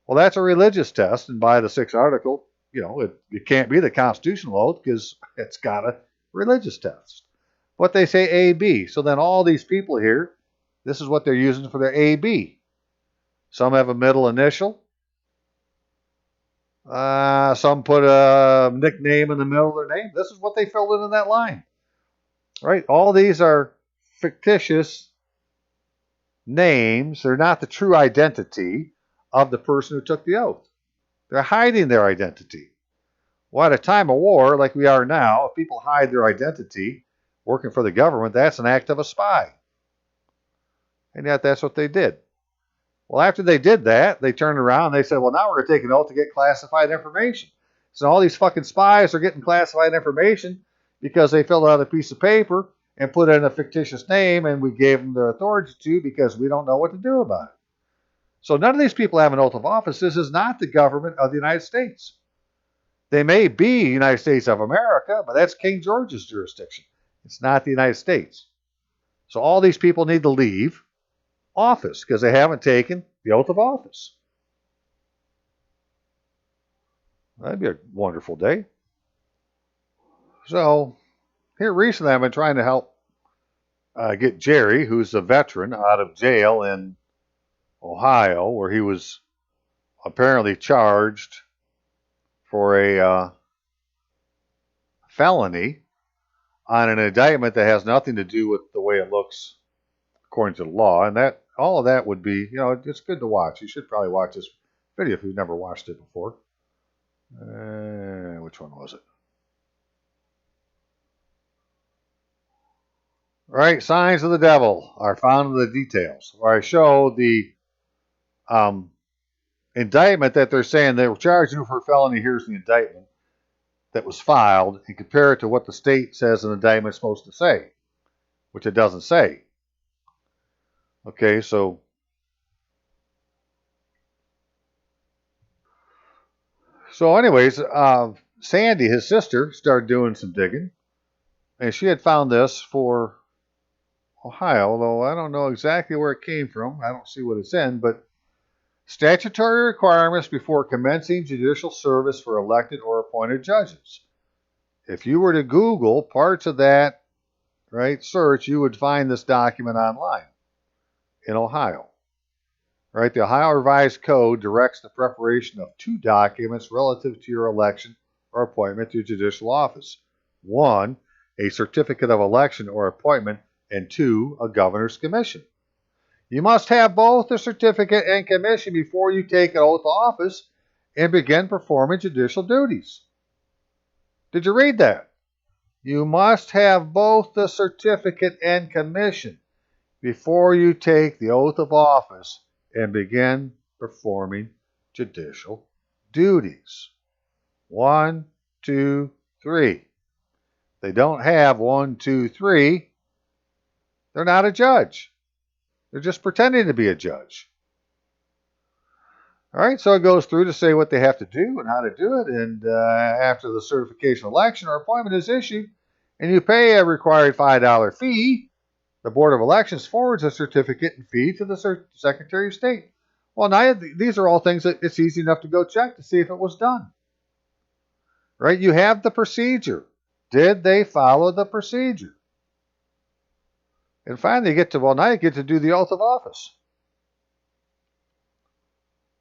Well, that's a religious test, and by the 6th article, it can't be the constitutional oath because it's got a religious test. But they say A, B. So then all these people here, this is what they're using for their A, B. Some have a middle initial. Some put a nickname in the middle of their name. This is what they filled in that line. Right? All these are fictitious names. They're not the true identity of the person who took the oath. They're hiding their identity. Well, at a time of war like we are now, if people hide their identity working for the government, that's an act of a spy. And yet that's what they did. Well, after they did that, they turned around and they said, well, now we're going to take an oath to get classified information. So all these fucking spies are getting classified information because they filled out a piece of paper and put in a fictitious name, and we gave them their authority to because we don't know what to do about it. So none of these people have an oath of office. This is not the government of the United States. They may be United States of America, but that's King George's jurisdiction. It's not the United States. So all these people need to leave office because they haven't taken the oath of office. That'd be a wonderful day. So here recently I've been trying to help get Jerry, who's a veteran, out of jail in Ohio, where he was apparently charged for a felony on an indictment that has nothing to do with the way it looks according to the law. And that all of that would be, it's good to watch. You should probably watch this video if you've never watched it before. Which one was it? All right, signs of the devil are found in the details, where I show the indictment that they're saying they were charging you for a felony. Here's the indictment that was filed, and compare it to what the state says an indictment is supposed to say, which it doesn't say. Okay, so anyways, Sandy, his sister, started doing some digging, and she had found this for Ohio, although I don't know exactly where it came from. I don't see what it's in, but statutory requirements before commencing judicial service for elected or appointed judges. If you were to Google parts of that, right, search, you would find this document online in Ohio. Right, the Ohio Revised Code directs the preparation of 2 documents relative to your election or appointment to judicial office. 1, a certificate of election or appointment, and 2, a governor's commission. You must have both the certificate and commission before you take an oath of office and begin performing judicial duties. Did you read that? You must have both the certificate and commission before you take the oath of office and begin performing judicial duties. 1, 2, 3. They don't have 1, 2, 3. They're not a judge. They're just pretending to be a judge. All right, so it goes through to say what they have to do and how to do it. And after the certification election or appointment is issued and you pay a required $5 fee, the Board of Elections forwards a certificate and fee to the Secretary of State. Well, now these are all things that it's easy enough to go check to see if it was done. Right? You have the procedure. Did they follow the procedure? And finally, now you get to do the oath of office.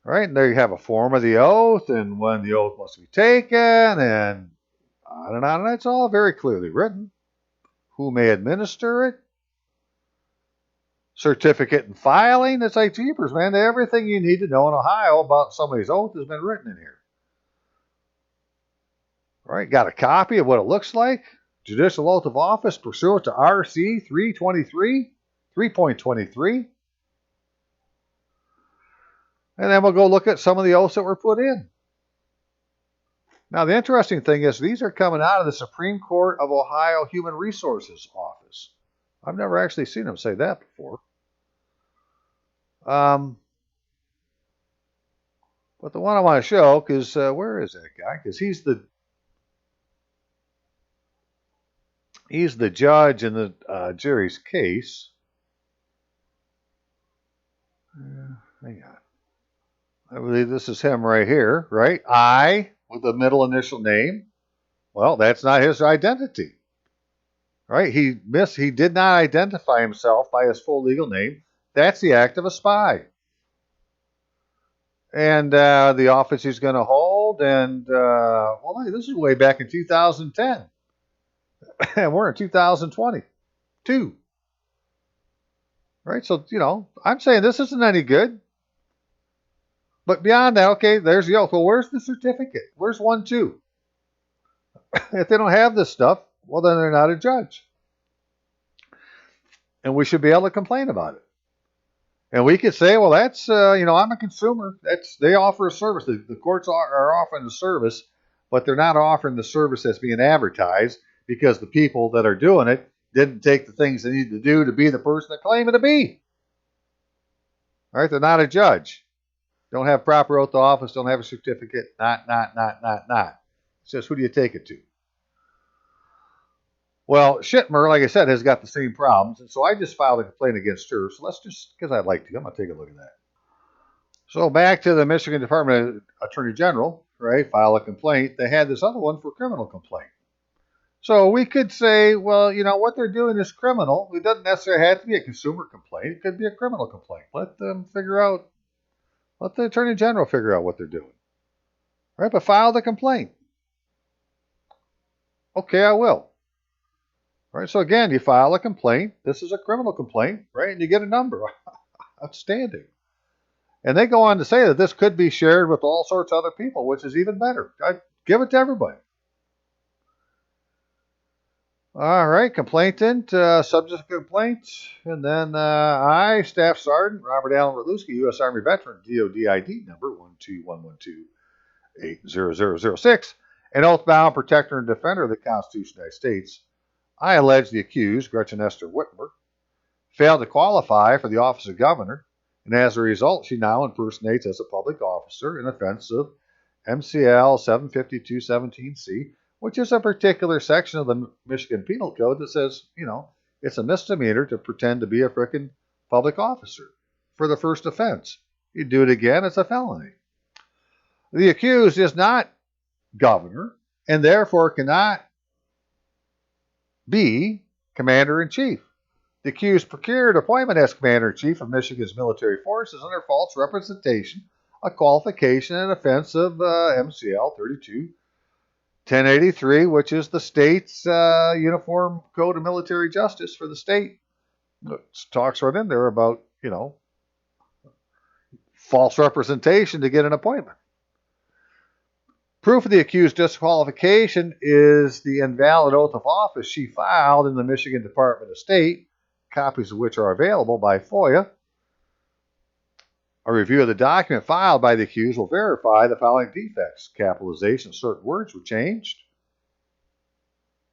All right, and there you have a form of the oath and when the oath must be taken, and on and on. And it's all very clearly written. Who may administer it? Certificate and filing. It's like jeepers, man. Everything you need to know in Ohio about somebody's oath has been written in here. All right, got a copy of what it looks like. Judicial oath of office pursuant to RC 3.23. And then we'll go look at some of the oaths that were put in. Now, the interesting thing is these are coming out of the Supreme Court of Ohio Human Resources Office. I've never actually seen them say that before. But the one I want to show, because where is that guy? Because he's the judge in the jury's case. Hang on. I believe this is him right here, right? I, with the middle initial name. Well, that's not his identity. Right? He did not identify himself by his full legal name. That's the act of a spy. And the office he's going to hold, and this is way back in 2010. And we're in 2022. Right? So, I'm saying this isn't any good. But beyond that, okay, there's the oath. Well, where's the certificate? Where's 1, 2? If they don't have this stuff, well, then they're not a judge. And we should be able to complain about it. And we could say, well, that's, I'm a consumer. They offer a service. The courts are offering the service, but they're not offering the service that's being advertised because the people that are doing it didn't take the things they need to do to be the person they're claiming to be. All right, they're not a judge. Don't have proper oath of office, don't have a certificate, not. It says, who do you take it to? Well, Shitmer, like I said, has got the same problems, and so I just filed a complaint against her. So let's just, because I'd like to, I'm going to take a look at that. So back to the Michigan Department of Attorney General, right, file a complaint. They had this other one for criminal complaint. So we could say, well, what they're doing is criminal. It doesn't necessarily have to be a consumer complaint. It could be a criminal complaint. Let the Attorney General figure out what they're doing. All right, but file the complaint. Okay, I will. Right? So again, you file a complaint. This is a criminal complaint, right? And you get a number. Outstanding. And they go on to say that this could be shared with all sorts of other people, which is even better. I'd give it to everybody. All right, complainant, subject of complaint, and then I, Staff Sergeant Robert Allen Rutluski, U.S. Army veteran, DOD ID number 12112800006, an oath-bound protector and defender of the Constitution of the United States. I allege the accused, Gretchen Esther Whitmer, failed to qualify for the office of governor, and as a result, she now impersonates as a public officer an offense of MCL 75217C, which is a particular section of the Michigan Penal Code that says, it's a misdemeanor to pretend to be a frickin' public officer for the first offense. You do it again, it's a felony. The accused is not governor and therefore cannot be commander-in-chief. The accused procured appointment as commander-in-chief of Michigan's military forces under false representation, a qualification, and offense of MCL 32-1083, which is the state's uniform code of military justice for the state. It talks right in there about, false representation to get an appointment. Proof of the accused's disqualification is the invalid oath of office she filed in the Michigan Department of State, copies of which are available by FOIA. A review of the document filed by the accused will verify the following defects. Capitalization of certain words were changed.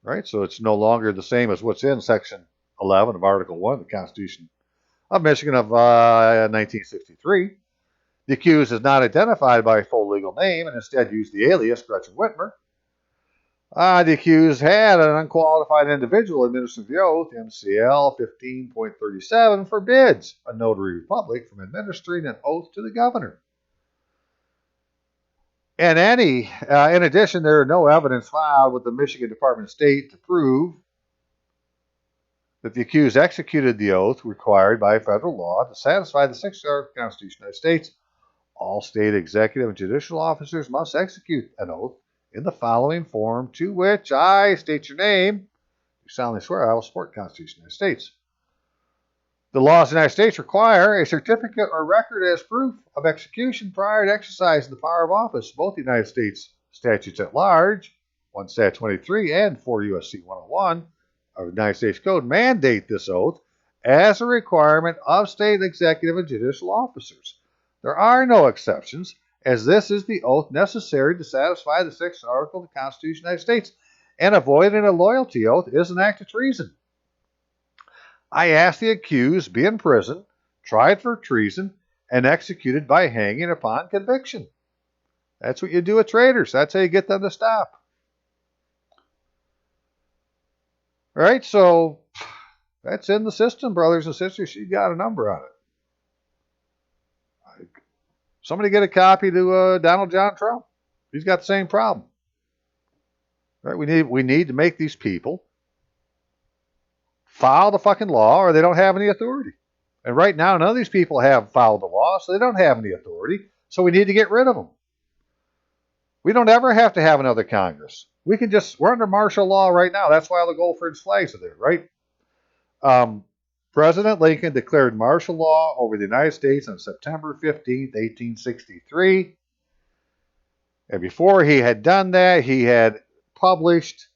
Right? So it's no longer the same as what's in Section 11 of Article 1 of the Constitution of Michigan of 1963. The accused is not identified by a full legal name and instead used the alias Gretchen Whitmer. The accused had an unqualified individual administer the oath. MCL 15.37 forbids a notary public from administering an oath to the governor. In addition, there are no evidence filed with the Michigan Department of State to prove that the accused executed the oath required by federal law to satisfy the 6th Article of the Constitution of the United States. All state executive and judicial officers must execute an oath in the following form, to which I state your name. You solemnly swear I will support the Constitution of the United States. The laws of the United States require a certificate or record as proof of execution prior to exercising the power of office. Both the United States statutes at large, 1 Stat 23 and 4 U.S.C. 101 of the United States Code, mandate this oath as a requirement of state executive and judicial officers. There are no exceptions, as this is the oath necessary to satisfy the 6th Article of the Constitution of the United States, and avoiding a loyalty oath is an act of treason. I ask the accused be in prison, tried for treason, and executed by hanging upon conviction. That's what you do with traitors. That's how you get them to stop. All right, so that's in the system, brothers and sisters. You got a number on it. Somebody get a copy to Donald John Trump. He's got the same problem. Right? We need to make these people follow the fucking law, or they don't have any authority. And right now, none of these people have followed the law, so they don't have any authority. So we need to get rid of them. We don't ever have to have another Congress. We're under martial law right now. That's why all the Goldford's flags are there, right? President Lincoln declared martial law over the United States on September 15th, 1863. And before he had done that, he had published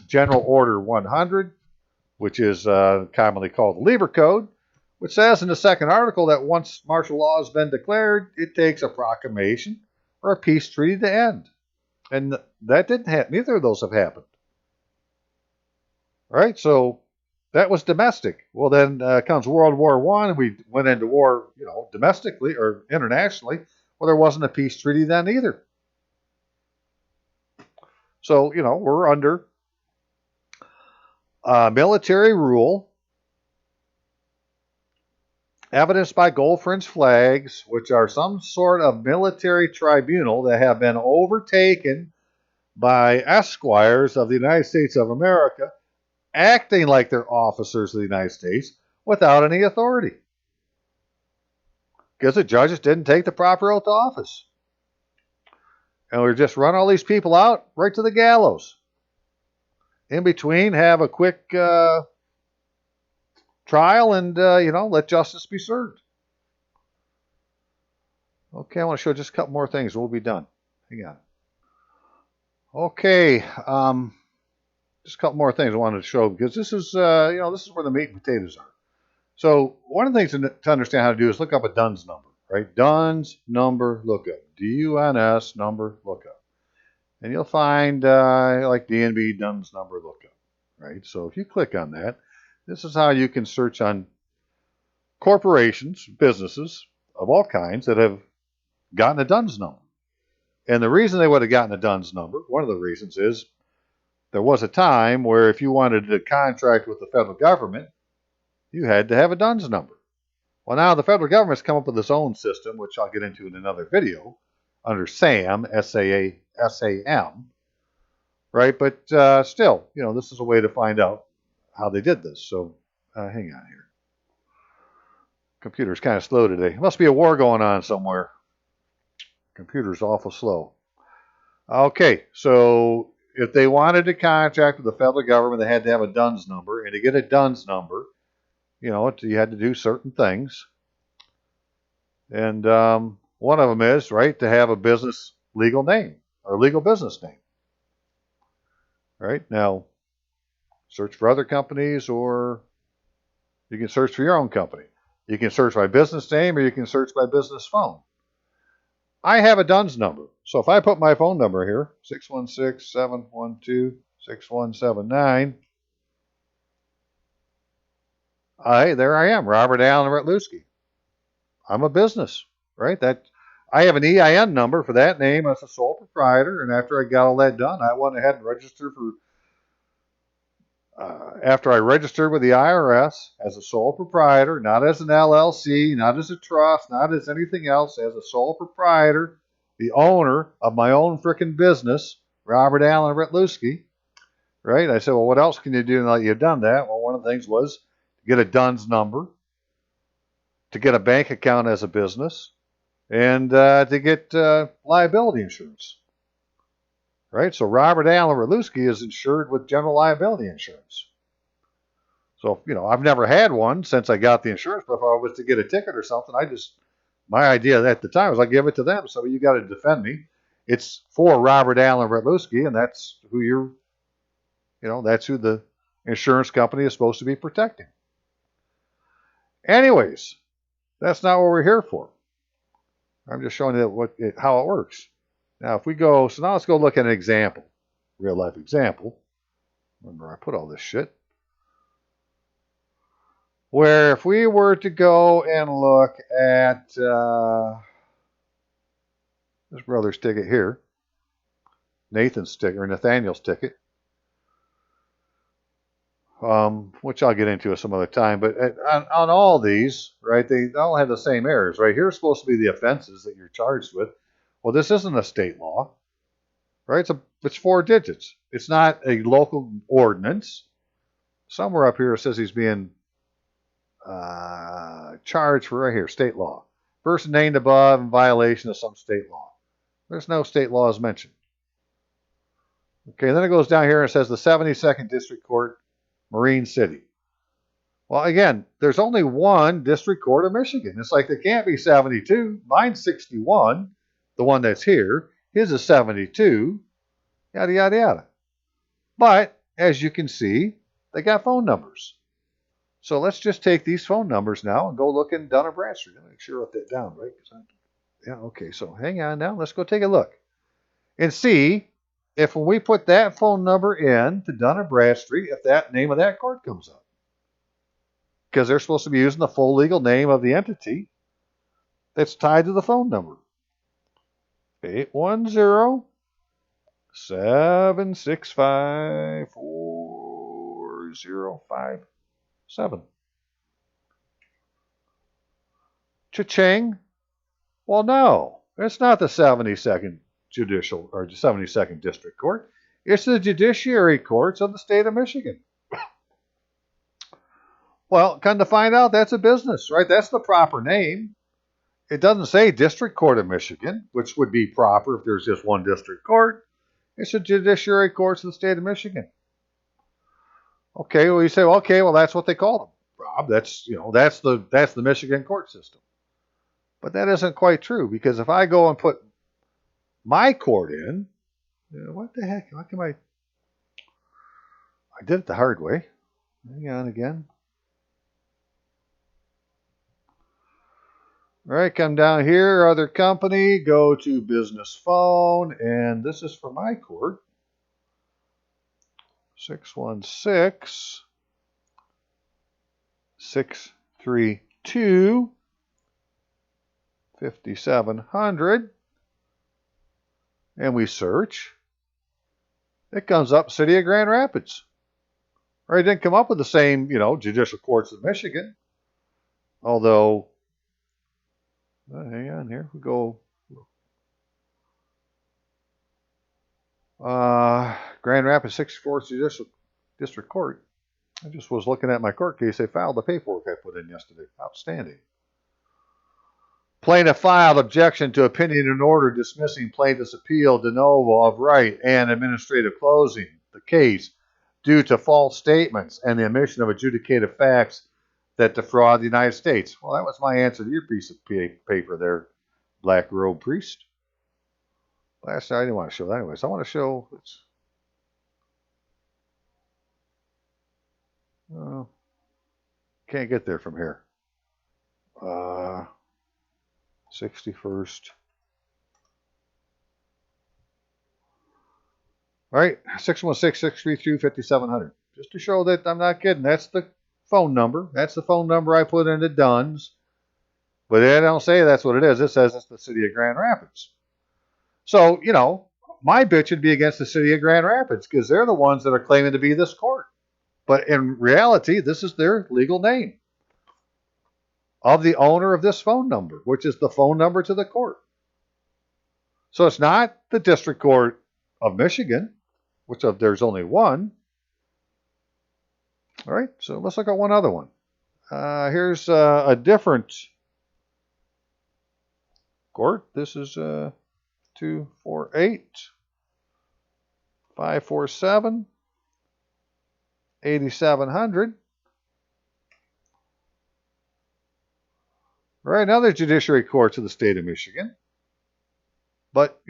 General Order 100, which is commonly called the Lieber Code, which says in the 2nd article that once martial law has been declared, it takes a proclamation or a peace treaty to end. And that didn't happen. Neither of those have happened. All right, so that was domestic. Well, then comes World War I, and we went into war, domestically or internationally. Well, there wasn't a peace treaty then either. So, we're under military rule, evidenced by gold fringe flags, which are some sort of military tribunal that have been overtaken by esquires of the United States of America, acting like they're officers of the United States without any authority. Because the judges didn't take the proper oath of office. And we just run all these people out right to the gallows. in between, have a quick trial and, let justice be served. Okay, I want to show just a couple more things. We'll be done. Hang on. Okay, just a couple more things I wanted to show because this is, this is where the meat and potatoes are. So one of the things to understand how to do is look up a DUNS number, right? DUNS number lookup. DUNS number lookup. And you'll find like DNB DUNS number lookup, right? So if you click on that, this is how you can search on corporations, businesses of all kinds that have gotten a DUNS number. And the reason they would have gotten a DUNS number, one of the reasons is there was a time where if you wanted to contract with the federal government, you had to have a DUNS number. Well, now the federal government's come up with its own system, which I'll get into in another video, under SAM, S-A-M, right? But still, this is a way to find out how they did this. So hang on here. Computer's kind of slow today. Must be a war going on somewhere. Computer's awful slow. Okay, so if they wanted to contract with the federal government, they had to have a DUNS number. And to get a DUNS number, you had to do certain things. And one of them is, right, to have a business legal name or legal business name. Right? Now, search for other companies or you can search for your own company. You can search by business name or you can search by business phone. I have a DUNS number. So if I put my phone number here, 616-712-6179, there I am, Robert Allen Retluski. I'm a business, right? I have an EIN number for that name as a sole proprietor, and after I got all that done, I went ahead and registered after I registered with the IRS as a sole proprietor, not as an LLC, not as a trust, not as anything else, as a sole proprietor, the owner of my own frickin' business, Robert Allen Retluski, right? I said, well, what else can you do now that you've done that? Well, one of the things was to get a DUNS number, to get a bank account as a business, and to get liability insurance. Right? So Robert Allen Retluski is insured with general liability insurance. So, I've never had one since I got the insurance, but if I was to get a ticket or something, my idea at the time was I give it to them. So you got to defend me. It's for Robert Allen Retluski, and that's who that's who the insurance company is supposed to be protecting. Anyways, that's not what we're here for. I'm just showing you how it works. Now, if we go, so now let's go look at an example, real life example. Remember, I put all this shit. Where if we were to go and look at this brother's ticket here, Nathaniel's ticket, which I'll get into some other time. But on all these, right, they all have the same errors. Right, here's supposed to be the offenses that you're charged with. Well, this isn't a state law, right? It's 4 digits. It's not a local ordinance. Somewhere up here it says he's being charged for right here, state law. Person named above in violation of some state law. There's no state laws mentioned. Okay, then it goes down here and it says the 72nd District Court, Marine City. Well, again, there's only one District Court of Michigan. It's like there can't be 72. Mine's 61. The one that's here, his is 72, yada, yada, yada. But, as you can see, they got phone numbers. So let's just take these phone numbers now and go look in Dun & Bradstreet. Let me make sure I wrote that down, right? Okay, so hang on now. Let's go take a look. And see if when we put that phone number in to Dun & Bradstreet, if that name of that court comes up. Because they're supposed to be using the full legal name of the entity that's tied to the phone number. 810-765-4057. Cha-ching. Well, no, it's not the 72nd Judicial or 72nd District Court. It's the Judiciary Courts of the state of Michigan. Well, come to find out, that's a business, right? That's the proper name. It doesn't say District Court of Michigan, which would be proper if there's just one district court. It's the Judiciary Courts of the state of Michigan. Okay, well you say, well, okay, well that's what they call them, Rob. That's the Michigan court system. But that isn't quite true, because if I go and put my court in, what the heck? How come I did it the hard way? Hang on again. All right, come down here, other company, go to business phone, and this is for my court. 616 632 5700, and we search. It comes up City of Grand Rapids. Right, it didn't come up with the same, judicial courts of Michigan. Although, hang on here, we go. Grand Rapids 64th Judicial District Court. I just was looking at my court case. They filed the paperwork I put in yesterday. Outstanding. Plaintiff filed objection to opinion and order dismissing plaintiff's appeal de novo of right and administrative closing the case due to false statements and the omission of adjudicative facts that defraud the United States. Well, that was my answer to your piece of paper there, Black Robe Priest. Last night I didn't want to show that anyways. I want to show it's. Can't get there from here. 61st. All right, 616-632-5700. Just to show that I'm not kidding. That's the phone number. That's the phone number I put into Dunn's. But they don't say that's what it is. It says it's the City of Grand Rapids. So, my bitch would be against the City of Grand Rapids because they're the ones that are claiming to be this court. But in reality, this is their legal name of the owner of this phone number, which is the phone number to the court. So it's not the District Court of Michigan, which there's only one. All right, so let's look at one other one. Here's a different court. This is 248 547 8700. Right, another judiciary courts of the state of Michigan. But,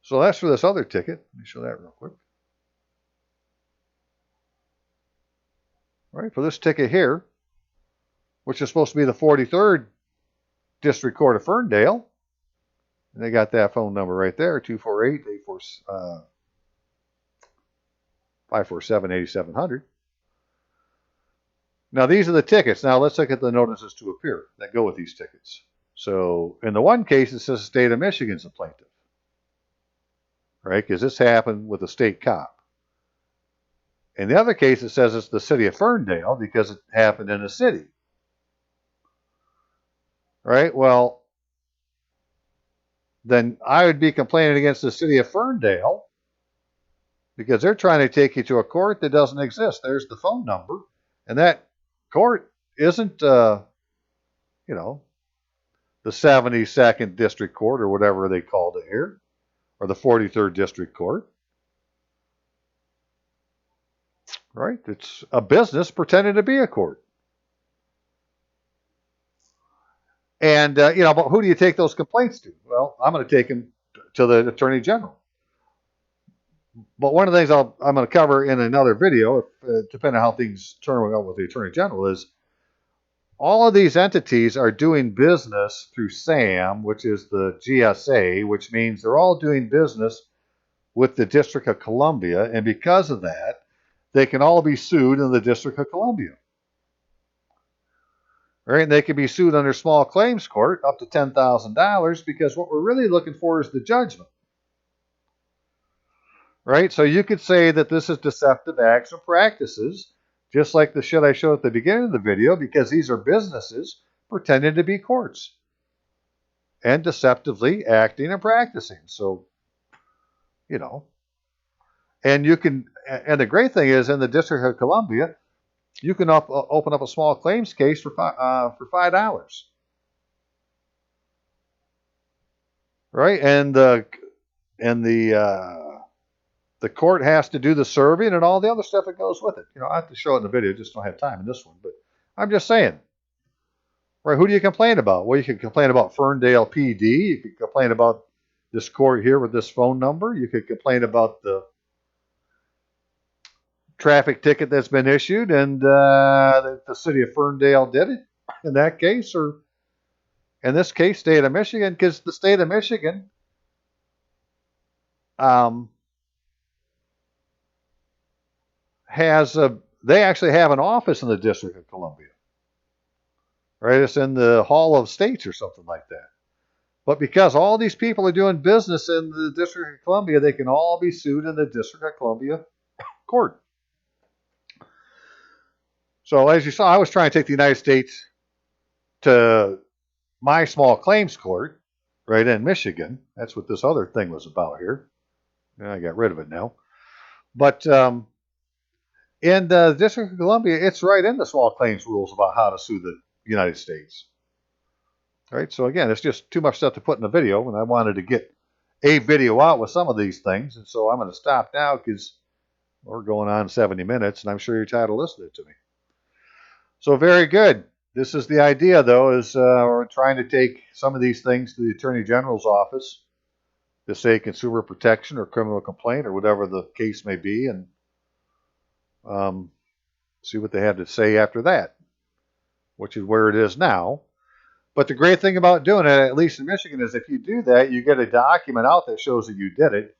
so that's for this other ticket. Let me show that real quick. All right, for this ticket here, which is supposed to be the 43rd District Court of Ferndale. And they got that phone number right there, 248-547-8700. Now, these are the tickets. Now, let's look at the notices to appear that go with these tickets. So, in the one case, it says the state of Michigan's a plaintiff. Right? Because this happened with a state cop. In the other case, it says it's the city of Ferndale because it happened in a city. Right? Well, then I would be complaining against the city of Ferndale because they're trying to take you to a court that doesn't exist. There's the phone number. And that court isn't, the 72nd District Court or whatever they called it here, or the 43rd District Court. Right? It's a business pretending to be a court. And, but who do you take those complaints to? Well, I'm going to take them to the Attorney General. But one of the things I'm going to cover in another video, depending on how things turn out with the Attorney General, is all of these entities are doing business through SAM, which is the GSA, which means they're all doing business with the District of Columbia. And because of that, they can all be sued in the District of Columbia. Right? And they can be sued under small claims court up to $10,000 because what we're really looking for is the judgment. Right? So you could say that this is deceptive acts or practices, just like the shit I showed at the beginning of the video, because these are businesses pretending to be courts and deceptively acting and practicing. So, and you can, and the great thing is in the District of Columbia, you can open up a small claims case for $5. Right? And the The court has to do the serving and all the other stuff that goes with it. I have to show it in the video, just don't have time in this one. But I'm just saying, right? Who do you complain about? Well, you can complain about Ferndale PD. You could complain about this court here with this phone number. You could complain about the traffic ticket that's been issued and the city of Ferndale did it in that case, or in this case, state of Michigan, because the state of Michigan they actually have an office in the District of Columbia. Right? It's in the Hall of States or something like that. But because all these people are doing business in the District of Columbia, they can all be sued in the District of Columbia court. So as you saw, I was trying to take the United States to my small claims court, right in Michigan. That's what this other thing was about here. I got rid of it now. But in the District of Columbia, it's right in the small claims rules about how to sue the United States. Right? So again, it's just too much stuff to put in a video, and I wanted to get a video out with some of these things. And so I'm going to stop now because we're going on 70 minutes, and I'm sure you're tired of listening to me. So very good. This is the idea, though, is we're trying to take some of these things to the Attorney General's office to say consumer protection or criminal complaint or whatever the case may be, and see what they have to say after that, which is where it is now. But the great thing about doing it, at least in Michigan, is if you do that, you get a document out that shows that you did it.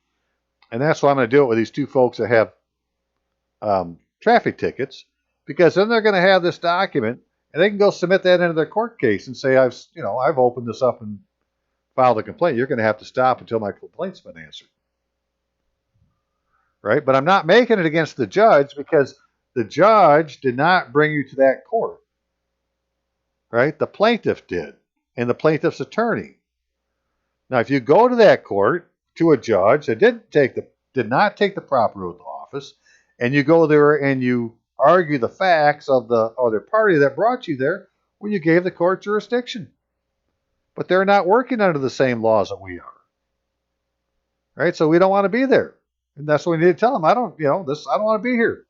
And that's why I'm going to do it with these two folks that have traffic tickets, because then they're going to have this document, and they can go submit that into their court case and say, I've opened this up and filed a complaint. You're going to have to stop until my complaint's been answered. Right? But I'm not making it against the judge because the judge did not bring you to that court. Right? The plaintiff did, and the plaintiff's attorney. Now, if you go to that court to a judge that did not take the proper oath of office, and you go there and you argue the facts of the other party that brought you there, well, you gave the court jurisdiction. But they're not working under the same laws that we are. Right? So we don't want to be there. And that's what we need to tell them. I don't want to be here.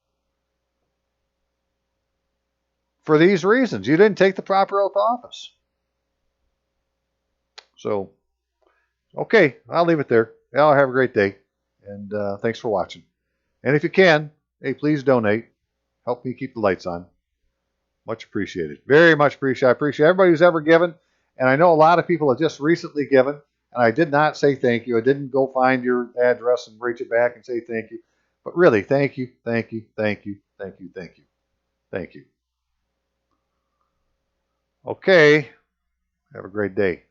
For these reasons, you didn't take the proper oath of office. So, okay, I'll leave it there. Y'all have a great day, and thanks for watching. And if you can, hey, please donate. Help me keep the lights on. Much appreciated. Very much appreciated. I appreciate everybody who's ever given, and I know a lot of people have just recently given, and I did not say thank you. I didn't go find your address and reach it back and say thank you. But really, thank you, thank you, thank you, thank you, thank you, thank you. Okay, have a great day.